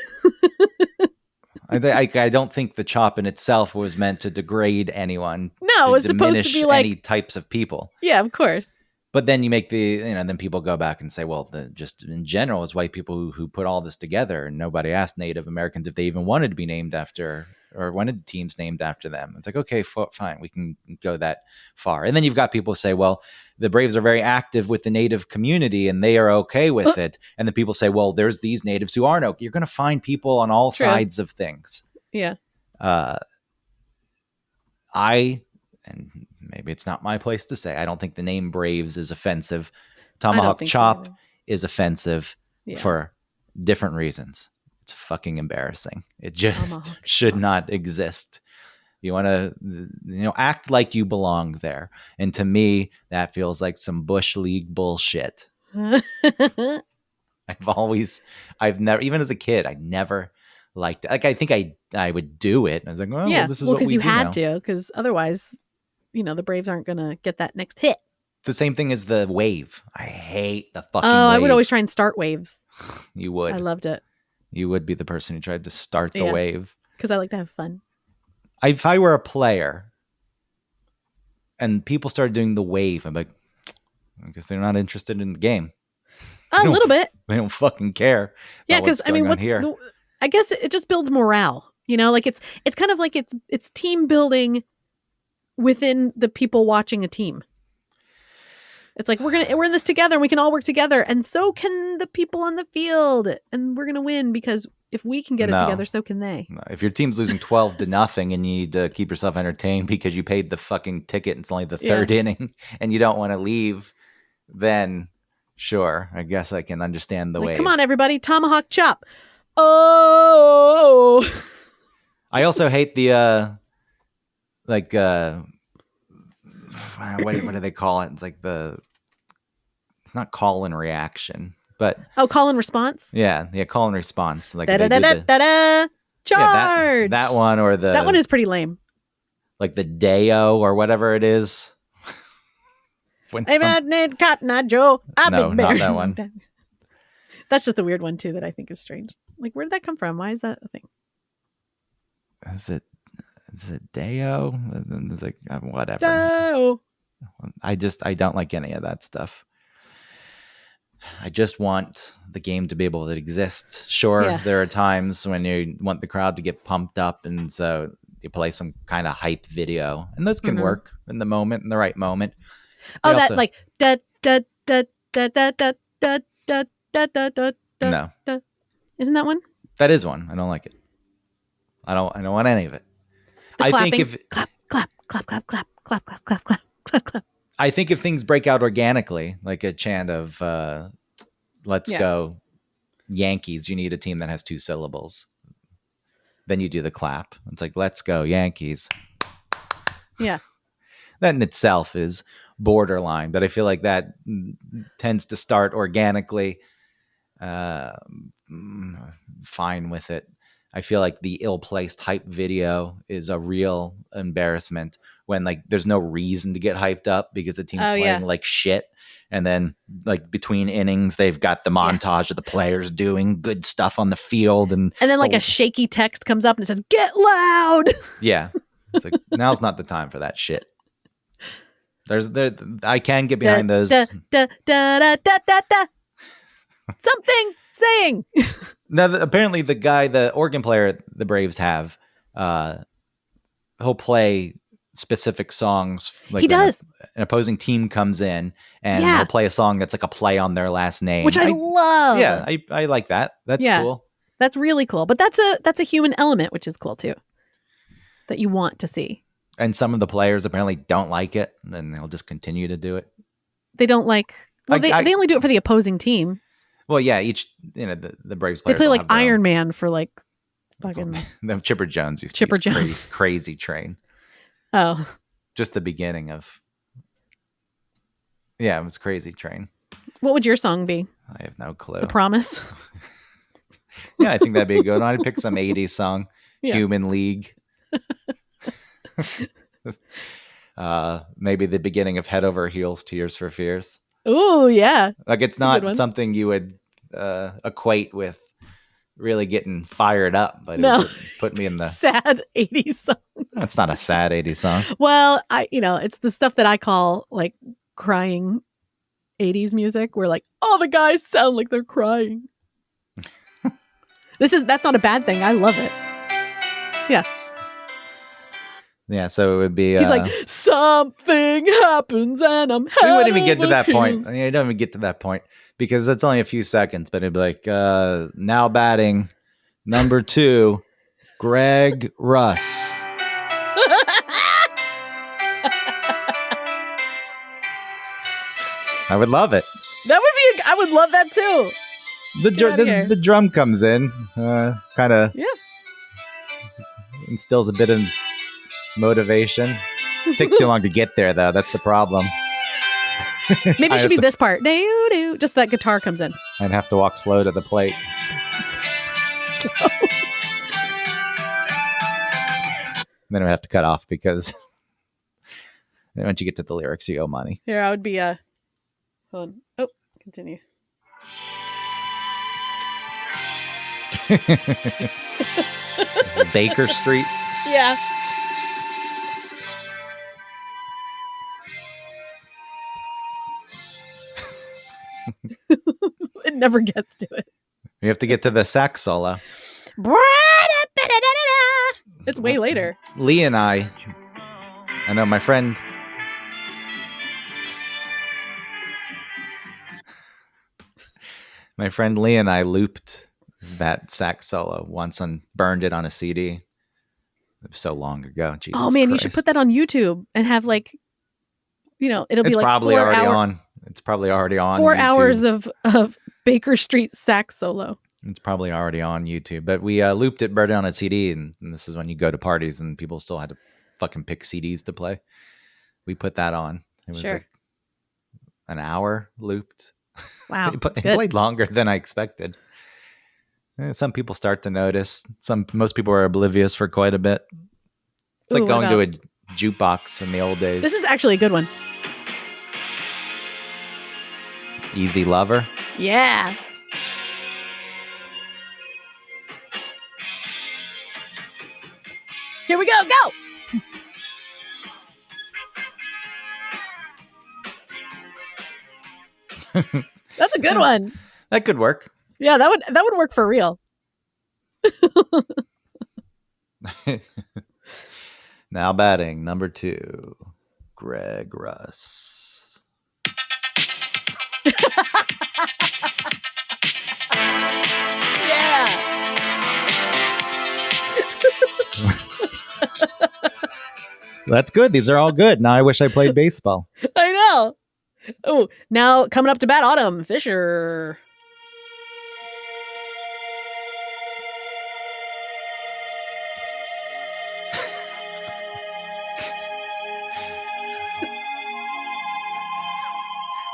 Speaker 2: I don't think the chop in itself was meant to degrade anyone.
Speaker 1: No, it was supposed to be like
Speaker 2: any types of people.
Speaker 1: Yeah, of course.
Speaker 2: But then you make then people go back and say, well, just in general, as white people who put all this together, and nobody asked Native Americans if they even wanted to be named after or wanted teams named after them. It's like, okay, fine, we can go that far. And then you've got people say, well, the Braves are very active with the Native community and they are okay with it. And then people say, well, there's these natives who aren't okay. You're going to find people on all sides of things.
Speaker 1: Yeah.
Speaker 2: And maybe it's not my place to say, I don't think the name Braves is offensive. Tomahawk chop is offensive for different reasons. It's fucking embarrassing. It just should not exist. You want to, act like you belong there. And to me, that feels like some Bush League bullshit. I've never, even as a kid, I never liked it. Like, I think I would do it. I was like, well, this is what we do
Speaker 1: because you had to, because otherwise, the Braves aren't going to get that next hit.
Speaker 2: It's the same thing as the wave. I hate the fucking wave.
Speaker 1: I would always try and start waves.
Speaker 2: You would.
Speaker 1: I loved it.
Speaker 2: You would be the person who tried to start the wave.
Speaker 1: Because I like to have fun.
Speaker 2: If I were a player and people started doing the wave, I'm like, I guess they're not interested in the game.
Speaker 1: A little bit.
Speaker 2: They don't fucking care.
Speaker 1: Yeah, because I guess it just builds morale. Like it's kind of like it's team building within the people watching a team. It's like we're in this together and we can all work together, and so can the people on the field, and we're gonna win because if we can get it together, so can they.
Speaker 2: No. If your team's losing 12-0 and you need to keep yourself entertained because you paid the fucking ticket and it's only the third inning and you don't want to leave, then sure, I guess I can understand the wave.
Speaker 1: Come on, everybody, tomahawk chop. Oh.
Speaker 2: I also hate the what do they call it? It's like it's not call and reaction, but
Speaker 1: call and response.
Speaker 2: Yeah, call and response. Like
Speaker 1: charge.
Speaker 2: That one or
Speaker 1: that one is pretty lame.
Speaker 2: Like the Deo or whatever it is.
Speaker 1: I've need Cotton Eye Joe.
Speaker 2: No, not that one.
Speaker 1: That's just a weird one too that I think is strange. Like, where did that come from? Why is that a thing?
Speaker 2: Is it Deo? It's like whatever.
Speaker 1: Deo.
Speaker 2: I don't like any of that stuff. I just want the game to be able to exist. Sure, there are times when you want the crowd to get pumped up, and so you play some kind of hype video, and those can work in the moment, in the right moment.
Speaker 1: Oh, that like da da da da da da da da da da da.
Speaker 2: No,
Speaker 1: isn't that one?
Speaker 2: That is one. I don't like it. I don't want any of it.
Speaker 1: I think if clap clap clap clap clap clap clap clap clap clap clap.
Speaker 2: I think if things break out organically, like a chant of "Let's go Yankees," you need a team that has 2 syllables. Then you do the clap. It's like "Let's go Yankees."
Speaker 1: Yeah,
Speaker 2: that in itself is borderline, but I feel like that tends to start organically. Fine with it. I feel like the ill-placed hype video is a real embarrassment when like there's no reason to get hyped up because the team's playing like shit. And then like between innings, they've got the montage of the players doing good stuff on the field. And
Speaker 1: then like a shaky text comes up and it says, "Get loud."
Speaker 2: Yeah. It's like, now's not the time for that shit. I can get behind those.
Speaker 1: Something saying.
Speaker 2: Now, apparently the organ player the Braves have, he'll play specific songs. Like
Speaker 1: he does.
Speaker 2: An opposing team comes in and he'll play a song that's like a play on their last name,
Speaker 1: which I love.
Speaker 2: Yeah, I like that. That's cool. That's
Speaker 1: really cool. But that's a human element, which is cool too, that you want to see. And
Speaker 2: some of the players apparently don't like it, and then they'll just continue to do it.
Speaker 1: They don't like. Well, they only do it for the opposing team.
Speaker 2: Well, yeah, the Braves players.
Speaker 1: They play like Iron Man for like fucking.
Speaker 2: The Chipper Jones used to
Speaker 1: Chipper Jones.
Speaker 2: Crazy Train.
Speaker 1: Oh.
Speaker 2: Just the beginning of. Yeah, it was Crazy Train.
Speaker 1: What would your song be?
Speaker 2: I have no clue.
Speaker 1: The Promise.
Speaker 2: Yeah, I think that'd be a good one. I'd pick some 80s song. Yeah. Human League. Maybe the beginning of Head Over Heels, Tears for Fears.
Speaker 1: Oh yeah,
Speaker 2: like it's not something you would equate with really getting fired up, but it would put me in the
Speaker 1: sad 80s song.
Speaker 2: It's not a sad 80s song.
Speaker 1: Well, it's the stuff that I call like crying 80s music, where like all the guys sound like they're crying. That's not a bad thing. I love it. Yeah.
Speaker 2: Yeah, so it would be.
Speaker 1: He's like, something happens, and I'm.
Speaker 2: We wouldn't even get to that point. I mean, I don't even get to that point because it's only a few seconds. But it'd be like, now batting, number 2, Greg Russ. I would love it.
Speaker 1: That would be. I would love that too.
Speaker 2: The drum comes in, kind of.
Speaker 1: Yeah.
Speaker 2: Instills a bit of motivation. It takes too long to get there, though. That's the problem.
Speaker 1: Maybe it should be this part. Just that guitar comes in.
Speaker 2: I'd have to walk slow to the plate.
Speaker 1: Slow.
Speaker 2: Then I have to cut off because once you get to the lyrics, you owe money.
Speaker 1: Here, I would be hold on. Oh, continue.
Speaker 2: Baker Street.
Speaker 1: Yeah. It never gets to it.
Speaker 2: You have to get to the sax solo.
Speaker 1: It's way later.
Speaker 2: Lee and I know my friend. My friend Lee and I looped that sax solo once and burned it on a CD. It was so long ago. Jesus
Speaker 1: Oh man,
Speaker 2: Christ.
Speaker 1: you should put that on YouTube and have like, it'll be
Speaker 2: It's
Speaker 1: like
Speaker 2: probably
Speaker 1: 4
Speaker 2: already
Speaker 1: hours.
Speaker 2: on. It's probably already on
Speaker 1: 4
Speaker 2: YouTube.
Speaker 1: hours of Baker Street sax solo.
Speaker 2: It's probably already on YouTube. But we looped it, burned it on a CD, and this is when you go to parties and people still had to fucking pick CDs to play. We put that on. It was like an hour looped.
Speaker 1: Wow.
Speaker 2: It played longer than I expected. Some people start to notice. Most people are oblivious for quite a bit. It's like going to a jukebox in the old days.
Speaker 1: This is actually a good one.
Speaker 2: Easy Lover.
Speaker 1: Yeah. Here we go. Go. That's a good one.
Speaker 2: That could work.
Speaker 1: Yeah, that would work for real.
Speaker 2: Now batting, number 2, Greg Russ.
Speaker 1: Yeah.
Speaker 2: That's good. These are all good. Now I wish I played baseball.
Speaker 1: I know. Oh, now coming up to bat, Autumn Fisher.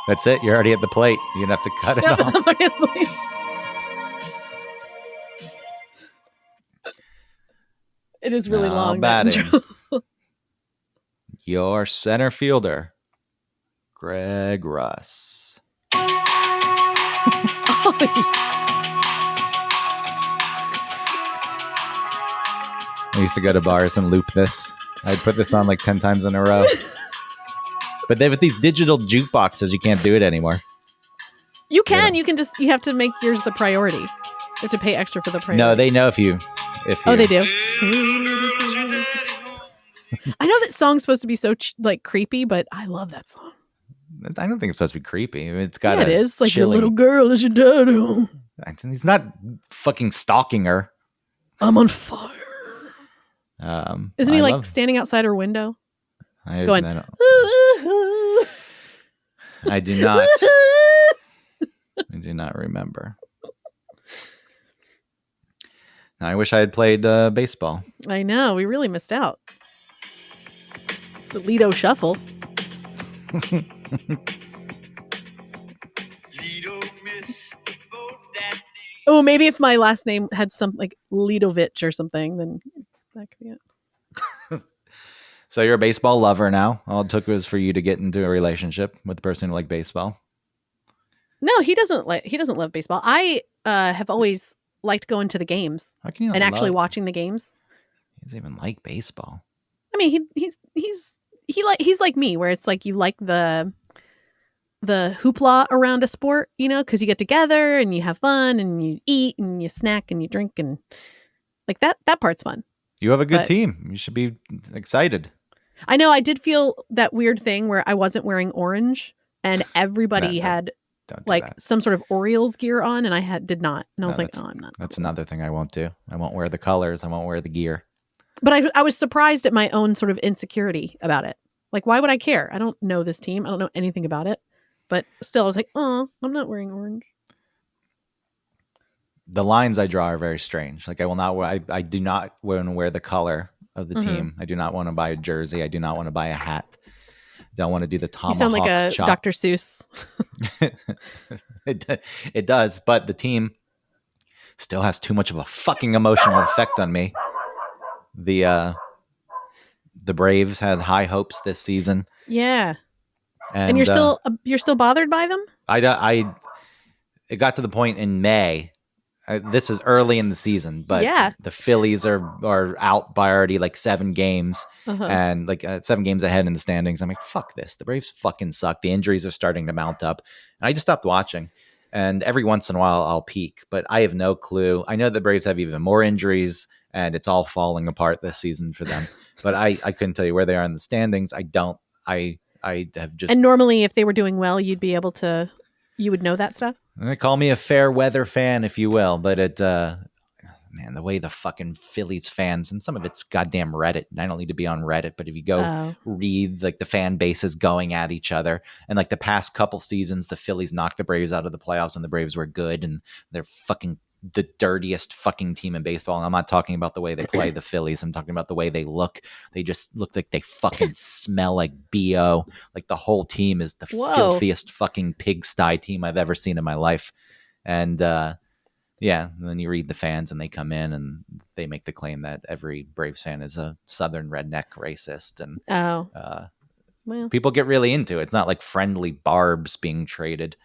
Speaker 2: That's it. You're already at the plate. You don't have to cut it off.
Speaker 1: It is really long.
Speaker 2: Batting. Your center fielder, Greg Russ. I used to go to bars and loop this. I'd put this on like 10 times in a row. But then with these digital jukeboxes, you can't do it anymore.
Speaker 1: You can. Yeah. You have to make yours the priority. You have to pay extra for the priority.
Speaker 2: No, they know if you.
Speaker 1: Oh, they do. I know that song's supposed to be so creepy, but I love that song.
Speaker 2: I don't think it's supposed to be creepy. It's got
Speaker 1: it is. Like your little girl is your dad home.
Speaker 2: He's not fucking stalking her.
Speaker 1: I'm on fire. Isn't he standing outside her window?
Speaker 2: I
Speaker 1: do
Speaker 2: not. I do not remember. Now, I wish I had played baseball.
Speaker 1: I know. We really missed out. The Lido Shuffle. Oh, maybe if my last name had something like Lidovich or something, then that could be it.
Speaker 2: So you're a baseball lover now. All it took was for you to get into a relationship with the person who liked baseball.
Speaker 1: No, he doesn't love baseball. I have always liked going to the games and actually watching the games.
Speaker 2: He doesn't even like baseball.
Speaker 1: I mean, he's like me, where it's like you like the hoopla around a sport, because you get together and you have fun and you eat and you snack and you drink and like that part's fun.
Speaker 2: You have a good team. You should be excited.
Speaker 1: I know. I did feel that weird thing where I wasn't wearing orange and everybody had some sort of Orioles gear on and I did not. And I was like, oh, I'm not.
Speaker 2: That's another thing I won't do. I won't wear the colors. I won't wear the gear.
Speaker 1: But I was surprised at my own sort of insecurity about it. Like, why would I care? I don't know this team. I don't know anything about it. But still, I was like, oh, I'm not wearing orange.
Speaker 2: The lines I draw are very strange. Like, I will not wear, I do not want to wear the color of the team. I do not want to buy a jersey. I do not want to buy a hat. I don't want to do the tomahawk.
Speaker 1: You sound like a
Speaker 2: chop.
Speaker 1: Dr. Seuss.
Speaker 2: It does, but the team still has too much of a fucking emotional effect on me. The Braves had high hopes this season.
Speaker 1: Yeah. And you're still bothered by them?
Speaker 2: It got to the point in May. This is early in the season, but the Phillies are out by already like 7 games and like 7 games ahead in the standings. I'm like, fuck this. The Braves fucking suck. The injuries are starting to mount up. And I just stopped watching. And every once in a while I'll peek, but I have no clue. I know the Braves have even more injuries and it's all falling apart this season for them. But I couldn't tell you where they are in the standings. I have just...
Speaker 1: And normally if they were doing well, you would know that stuff?
Speaker 2: Call me a fair weather fan, if you will, but man, the way the fucking Phillies fans, and some of it's goddamn Reddit. I don't need to be on Reddit, but if you go read like the fan bases going at each other, and like the past couple seasons, the Phillies knocked the Braves out of the playoffs, and the Braves were good, and they're fucking the dirtiest fucking team in baseball. And I'm not talking about the way they play, the Phillies. I'm talking about the way they look. They just look like they fucking smell like BO. Like the whole team is the filthiest fucking pigsty team I've ever seen in my life. And yeah, and then you read the fans and they come in and they make the claim that every Braves fan is a Southern redneck racist. And well, people get really into it. It's not like friendly Barves being traded.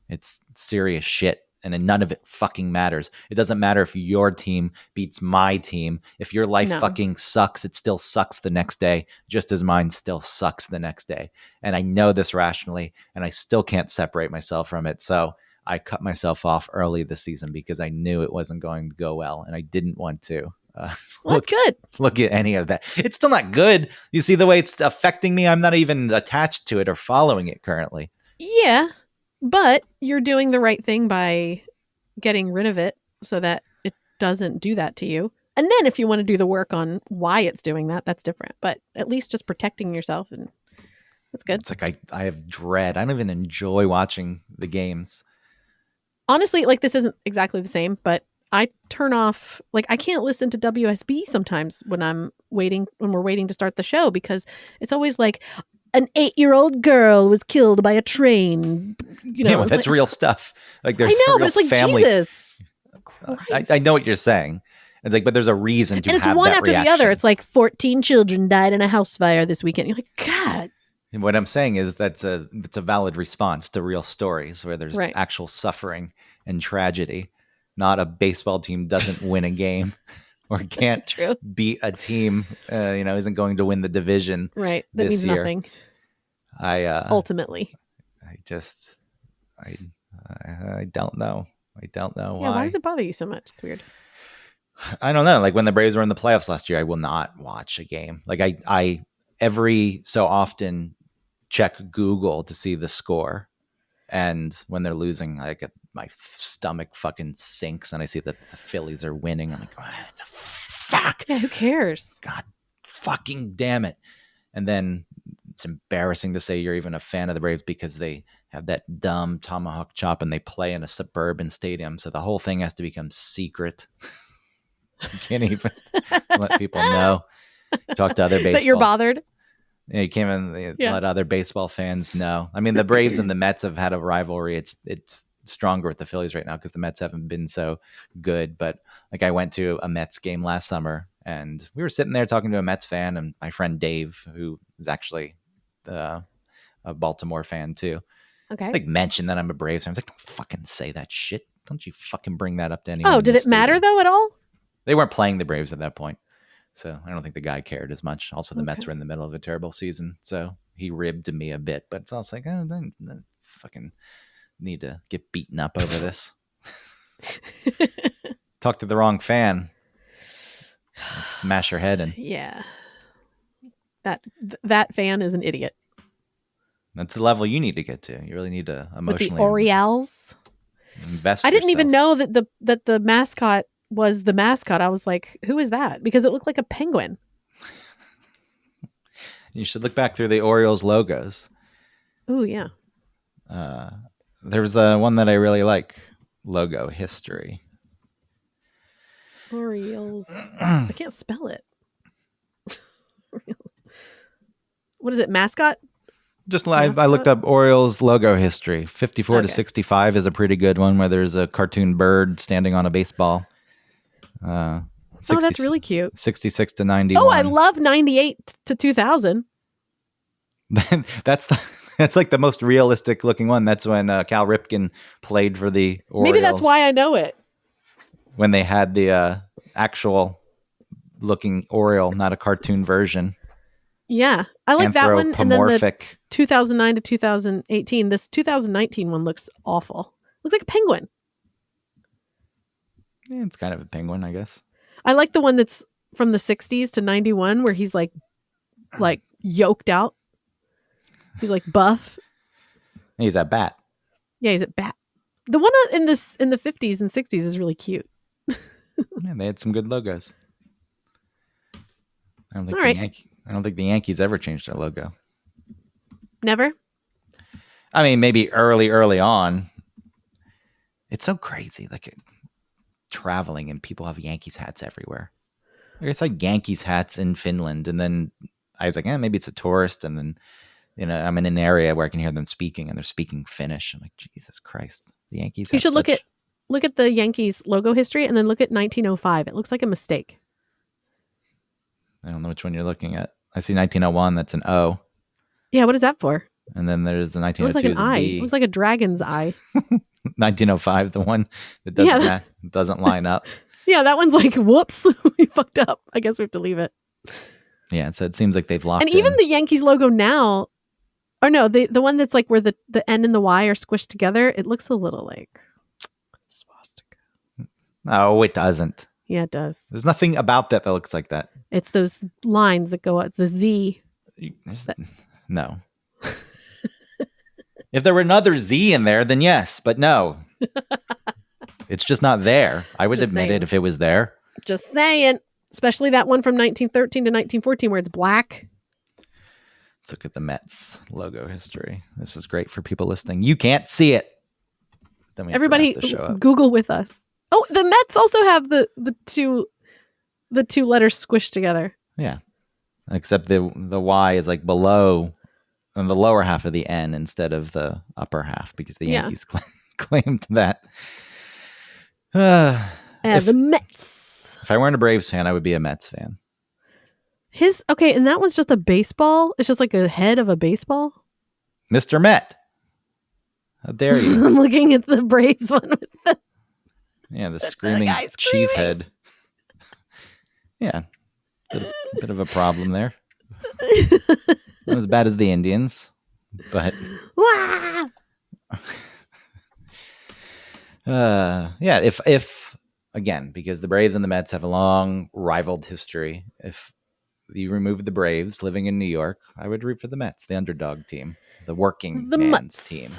Speaker 2: It's serious shit. And then none of it fucking matters. It doesn't matter if your team beats my team. If your life fucking sucks, it still sucks the next day, just as mine still sucks the next day. And I know this rationally, and I still can't separate myself from it. So I cut myself off early this season because I knew it wasn't going to go well, and I didn't want to.
Speaker 1: That's good.
Speaker 2: Look at any of that. It's still not good. You see the way it's affecting me? I'm not even attached to it or following it currently.
Speaker 1: Yeah. But you're doing the right thing by getting rid of it so that it doesn't do that to you. And then if you want to do the work on why it's doing that, that's different. But at least just protecting yourself, and that's good.
Speaker 2: It's like I have dread. I don't even enjoy watching the games.
Speaker 1: Honestly, like this isn't exactly the same, but I turn off, like I can't listen to WSB sometimes when we're waiting to start the show, because it's always like, an 8-year-old girl was killed by a train. You know,
Speaker 2: yeah, well, that's like, real stuff. Like there's
Speaker 1: I know,
Speaker 2: real
Speaker 1: but it's like
Speaker 2: family.
Speaker 1: Jesus.
Speaker 2: I know what you're saying. It's like, but there's a reason to have that reaction. And it's one after the other.
Speaker 1: It's like 14 children died in a house fire this weekend. You're like, God.
Speaker 2: And what I'm saying is that's a valid response to real stories where there's actual suffering and tragedy. Not a baseball team doesn't win a game. Or can't beat a team, isn't going to win the division.
Speaker 1: Right. That means
Speaker 2: year.
Speaker 1: Nothing.
Speaker 2: Ultimately. I don't know. I don't know why.
Speaker 1: Yeah, why does it bother you so much? It's weird.
Speaker 2: I don't know. Like when the Braves were in the playoffs last year, I will not watch a game. Like I every so often check Google to see the score. And when they're losing, my stomach fucking sinks, and I see that the Phillies are winning. I'm like, what the fuck?
Speaker 1: Yeah, who cares?
Speaker 2: God fucking damn it. And then it's embarrassing to say you're even a fan of the Braves because they have that dumb tomahawk chop and they play in a suburban stadium. So the whole thing has to become secret. You can't even let people know. Talk to other baseball.
Speaker 1: That you're bothered?
Speaker 2: Yeah, you can't even let other baseball fans know. I mean, the Braves and the Mets have had a rivalry. It's stronger with the Phillies right now because the Mets haven't been so good. But like I went to a Mets game last summer and we were sitting there talking to a Mets fan, and my friend Dave, who is actually a Baltimore fan too.
Speaker 1: Okay.
Speaker 2: Like mentioned that I'm a Braves fan. I was like, don't fucking say that shit. Don't you fucking bring that up to anyone.
Speaker 1: Oh, did it matter though at all?
Speaker 2: They weren't playing the Braves at that point. So I don't think the guy cared as much. Also, the Mets were in the middle of a terrible season. So he ribbed me a bit. But it's also like, I don't fucking need to get beaten up over this. Talk to the wrong fan. Smash her head in.
Speaker 1: Yeah. That fan is an idiot.
Speaker 2: That's the level you need to get to. You really need to emotionally.
Speaker 1: With the Orioles?
Speaker 2: Invest
Speaker 1: I didn't
Speaker 2: yourself.
Speaker 1: even know that the mascot was the mascot. I was like, who is that? Because it looked like a penguin.
Speaker 2: You should look back through the Orioles logos.
Speaker 1: Oh, yeah.
Speaker 2: There's one that I really like. Logo history.
Speaker 1: Orioles. I can't spell it. What is it? Mascot?
Speaker 2: I looked up Orioles logo history. 54 to 65 is a pretty good one where there's a cartoon bird standing on a baseball.
Speaker 1: 60, that's really cute.
Speaker 2: 66 to 91.
Speaker 1: Oh, I love 98 to 2000.
Speaker 2: That's like the most realistic looking one. That's when Cal Ripken played for the Orioles.
Speaker 1: Maybe that's why I know it.
Speaker 2: When they had the actual looking Oriole, not a cartoon version.
Speaker 1: Yeah, I like that one. And then the
Speaker 2: 2009
Speaker 1: to 2018. This 2019 one looks awful. Looks like a penguin.
Speaker 2: Yeah, it's kind of a penguin, I guess.
Speaker 1: I like the one that's from the 60s to 91 where he's like yoked out. He's like buff.
Speaker 2: He's at bat.
Speaker 1: Yeah, he's at bat. The one in the 50s and 60s is really cute.
Speaker 2: Yeah, they had some good logos. I don't think
Speaker 1: All right.
Speaker 2: I don't think the Yankees ever changed their logo.
Speaker 1: Never?
Speaker 2: I mean, maybe early on. It's so crazy, like traveling and people have Yankees hats everywhere. It's like Yankees hats in Finland, and then I was like, maybe it's a tourist, and then I'm in an area where I can hear them speaking, and they're speaking Finnish. I'm like, Jesus Christ, the Yankees.
Speaker 1: You should look at the Yankees logo history, and then look at 1905. It looks like a mistake.
Speaker 2: I don't know which one you're looking at. I see 1901. That's an O.
Speaker 1: Yeah, what is that for?
Speaker 2: And then there's the 1902
Speaker 1: It looks like an
Speaker 2: is a
Speaker 1: eye.
Speaker 2: B.
Speaker 1: It looks like a dragon's eye.
Speaker 2: 1905, the one that doesn't line up.
Speaker 1: Yeah, that one's like, whoops, we fucked up. I guess we have to leave it.
Speaker 2: Yeah, so it seems like they've locked
Speaker 1: and even the Yankees logo now, or no, the one that's like where the N and the Y are squished together, it looks a little like swastika.
Speaker 2: No, it doesn't.
Speaker 1: Yeah, it does.
Speaker 2: There's nothing about that looks like that.
Speaker 1: It's those lines that go up, the Z.
Speaker 2: No. If there were another Z in there, then yes, but no. It's just not there. I would admit it if it was there.
Speaker 1: Just saying. Especially that one from 1913 to 1914 where it's black.
Speaker 2: Let's look at the Mets logo history. This is great for people listening. You can't see it. Then we
Speaker 1: Everybody
Speaker 2: have to show up.
Speaker 1: Google with us. Oh, the Mets also have the two letters squished together.
Speaker 2: Yeah. Except the Y is like below on the lower half of the N instead of the upper half because the Yankees claimed that.
Speaker 1: The Mets.
Speaker 2: If I weren't a Braves fan, I would be a Mets fan.
Speaker 1: And that one's just a baseball? It's just like a head of a baseball?
Speaker 2: Mr. Met. How dare you?
Speaker 1: I'm looking at the Braves one with
Speaker 2: the screaming chief head. Yeah. Bit of a problem there. Not as bad as the Indians, but if again, because the Braves and the Mets have a long rivaled history, if you remove the Braves living in New York, I would root for the Mets, the underdog team, the working man's team,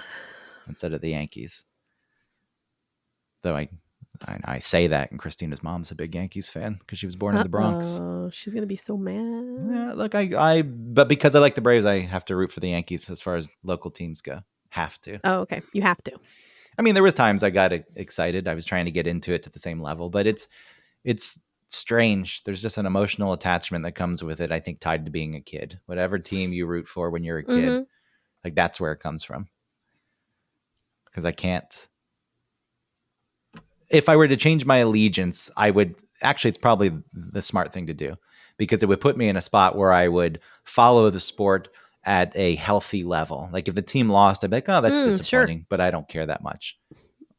Speaker 2: instead of the Yankees. Though I say that, and Christina's mom's a big Yankees fan because she was born in the Bronx.
Speaker 1: Oh, she's gonna be so mad.
Speaker 2: Yeah, look, but because I like the Braves, I have to root for the Yankees as far as local teams go. Have to.
Speaker 1: Oh, okay. You have to.
Speaker 2: I mean, there was times I got excited. I was trying to get into it to the same level, but it's strange. There's just an emotional attachment that comes with it. I think tied to being a kid. Whatever team you root for when you're a kid, like that's where it comes from. Because I can't. If I were to change my allegiance, I would actually, it's probably the smart thing to do because it would put me in a spot where I would follow the sport at a healthy level. Like if the team lost, I'd be like, oh, that's disappointing, but I don't care that much.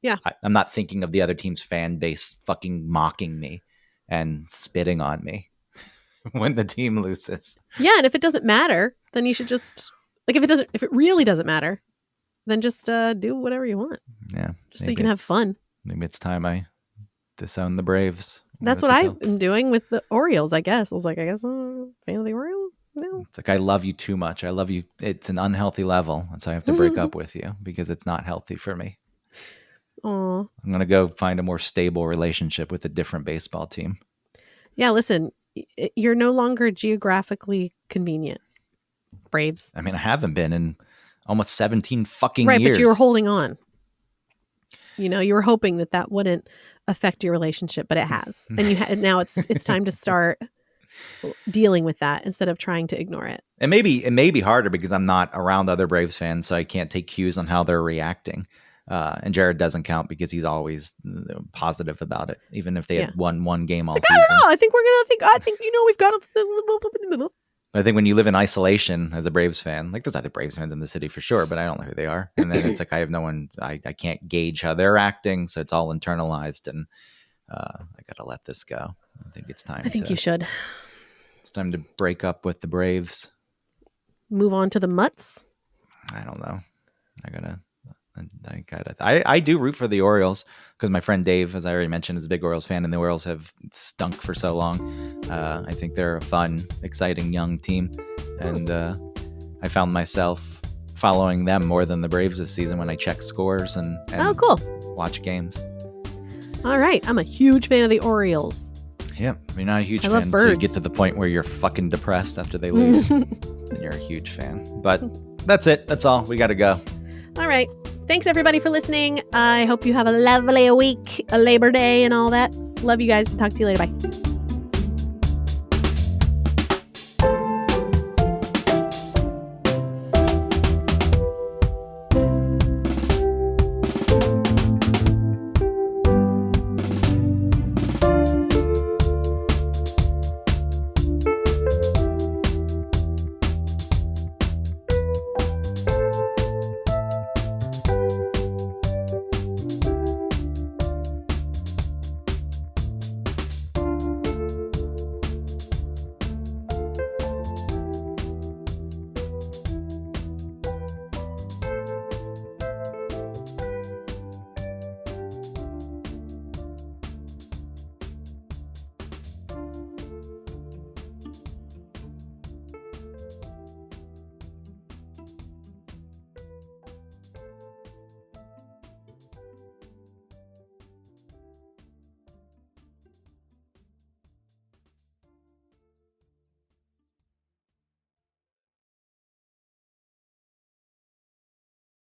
Speaker 1: Yeah.
Speaker 2: I'm not thinking of the other team's fan base fucking mocking me and spitting on me when the team loses.
Speaker 1: Yeah. And if it doesn't matter, then you should just if it really doesn't matter, then just do whatever you want.
Speaker 2: Yeah.
Speaker 1: Just so you can have fun.
Speaker 2: Maybe it's time I disown the Braves.
Speaker 1: That's what I've been doing with the Orioles, I guess. I was like, fan of the Orioles? No.
Speaker 2: It's like, I love you too much. I love you. It's an unhealthy level. And so I have to break up with you because it's not healthy for me.
Speaker 1: Aw.
Speaker 2: I'm going to go find a more stable relationship with a different baseball team.
Speaker 1: Yeah, listen, you're no longer geographically convenient, Braves.
Speaker 2: I mean, I haven't been in almost 17 fucking
Speaker 1: years. Right, but you were holding on. You were hoping that wouldn't affect your relationship, but it has. And now it's time to start dealing with that instead of trying to ignore it.
Speaker 2: It may be harder because I'm not around other Braves fans, so I can't take cues on how they're reacting. And Jared doesn't count because he's always positive about it, even if they had won one game all season.
Speaker 1: I don't know. I think we've got
Speaker 2: I think when you live in isolation as a Braves fan, like there's other Braves fans in the city for sure, but I don't know who they are. And then it's like I have no one, I can't gauge how they're acting. So it's all internalized and I got to let this go. I think it's time.
Speaker 1: I think you should.
Speaker 2: It's time to break up with the Braves.
Speaker 1: Move on to the Mutts?
Speaker 2: I don't know. I do root for the Orioles because my friend Dave, as I already mentioned, is a big Orioles fan, and the Orioles have stunk for so long. I think they're a fun, exciting young team, and I found myself following them more than the Braves this season when I check scores and
Speaker 1: oh, cool.
Speaker 2: watch games.
Speaker 1: All right. I'm a huge fan of the Orioles.
Speaker 2: Yep. You're not a huge
Speaker 1: I
Speaker 2: fan
Speaker 1: love
Speaker 2: until you
Speaker 1: birds.
Speaker 2: get to the point where you're fucking depressed after they lose. Then you're a huge fan. But that's it. That's all. We got to go.
Speaker 1: All right. Thanks, everybody, for listening. I hope you have a lovely week, a Labor Day, and all that. Love you guys. Talk to you later. Bye.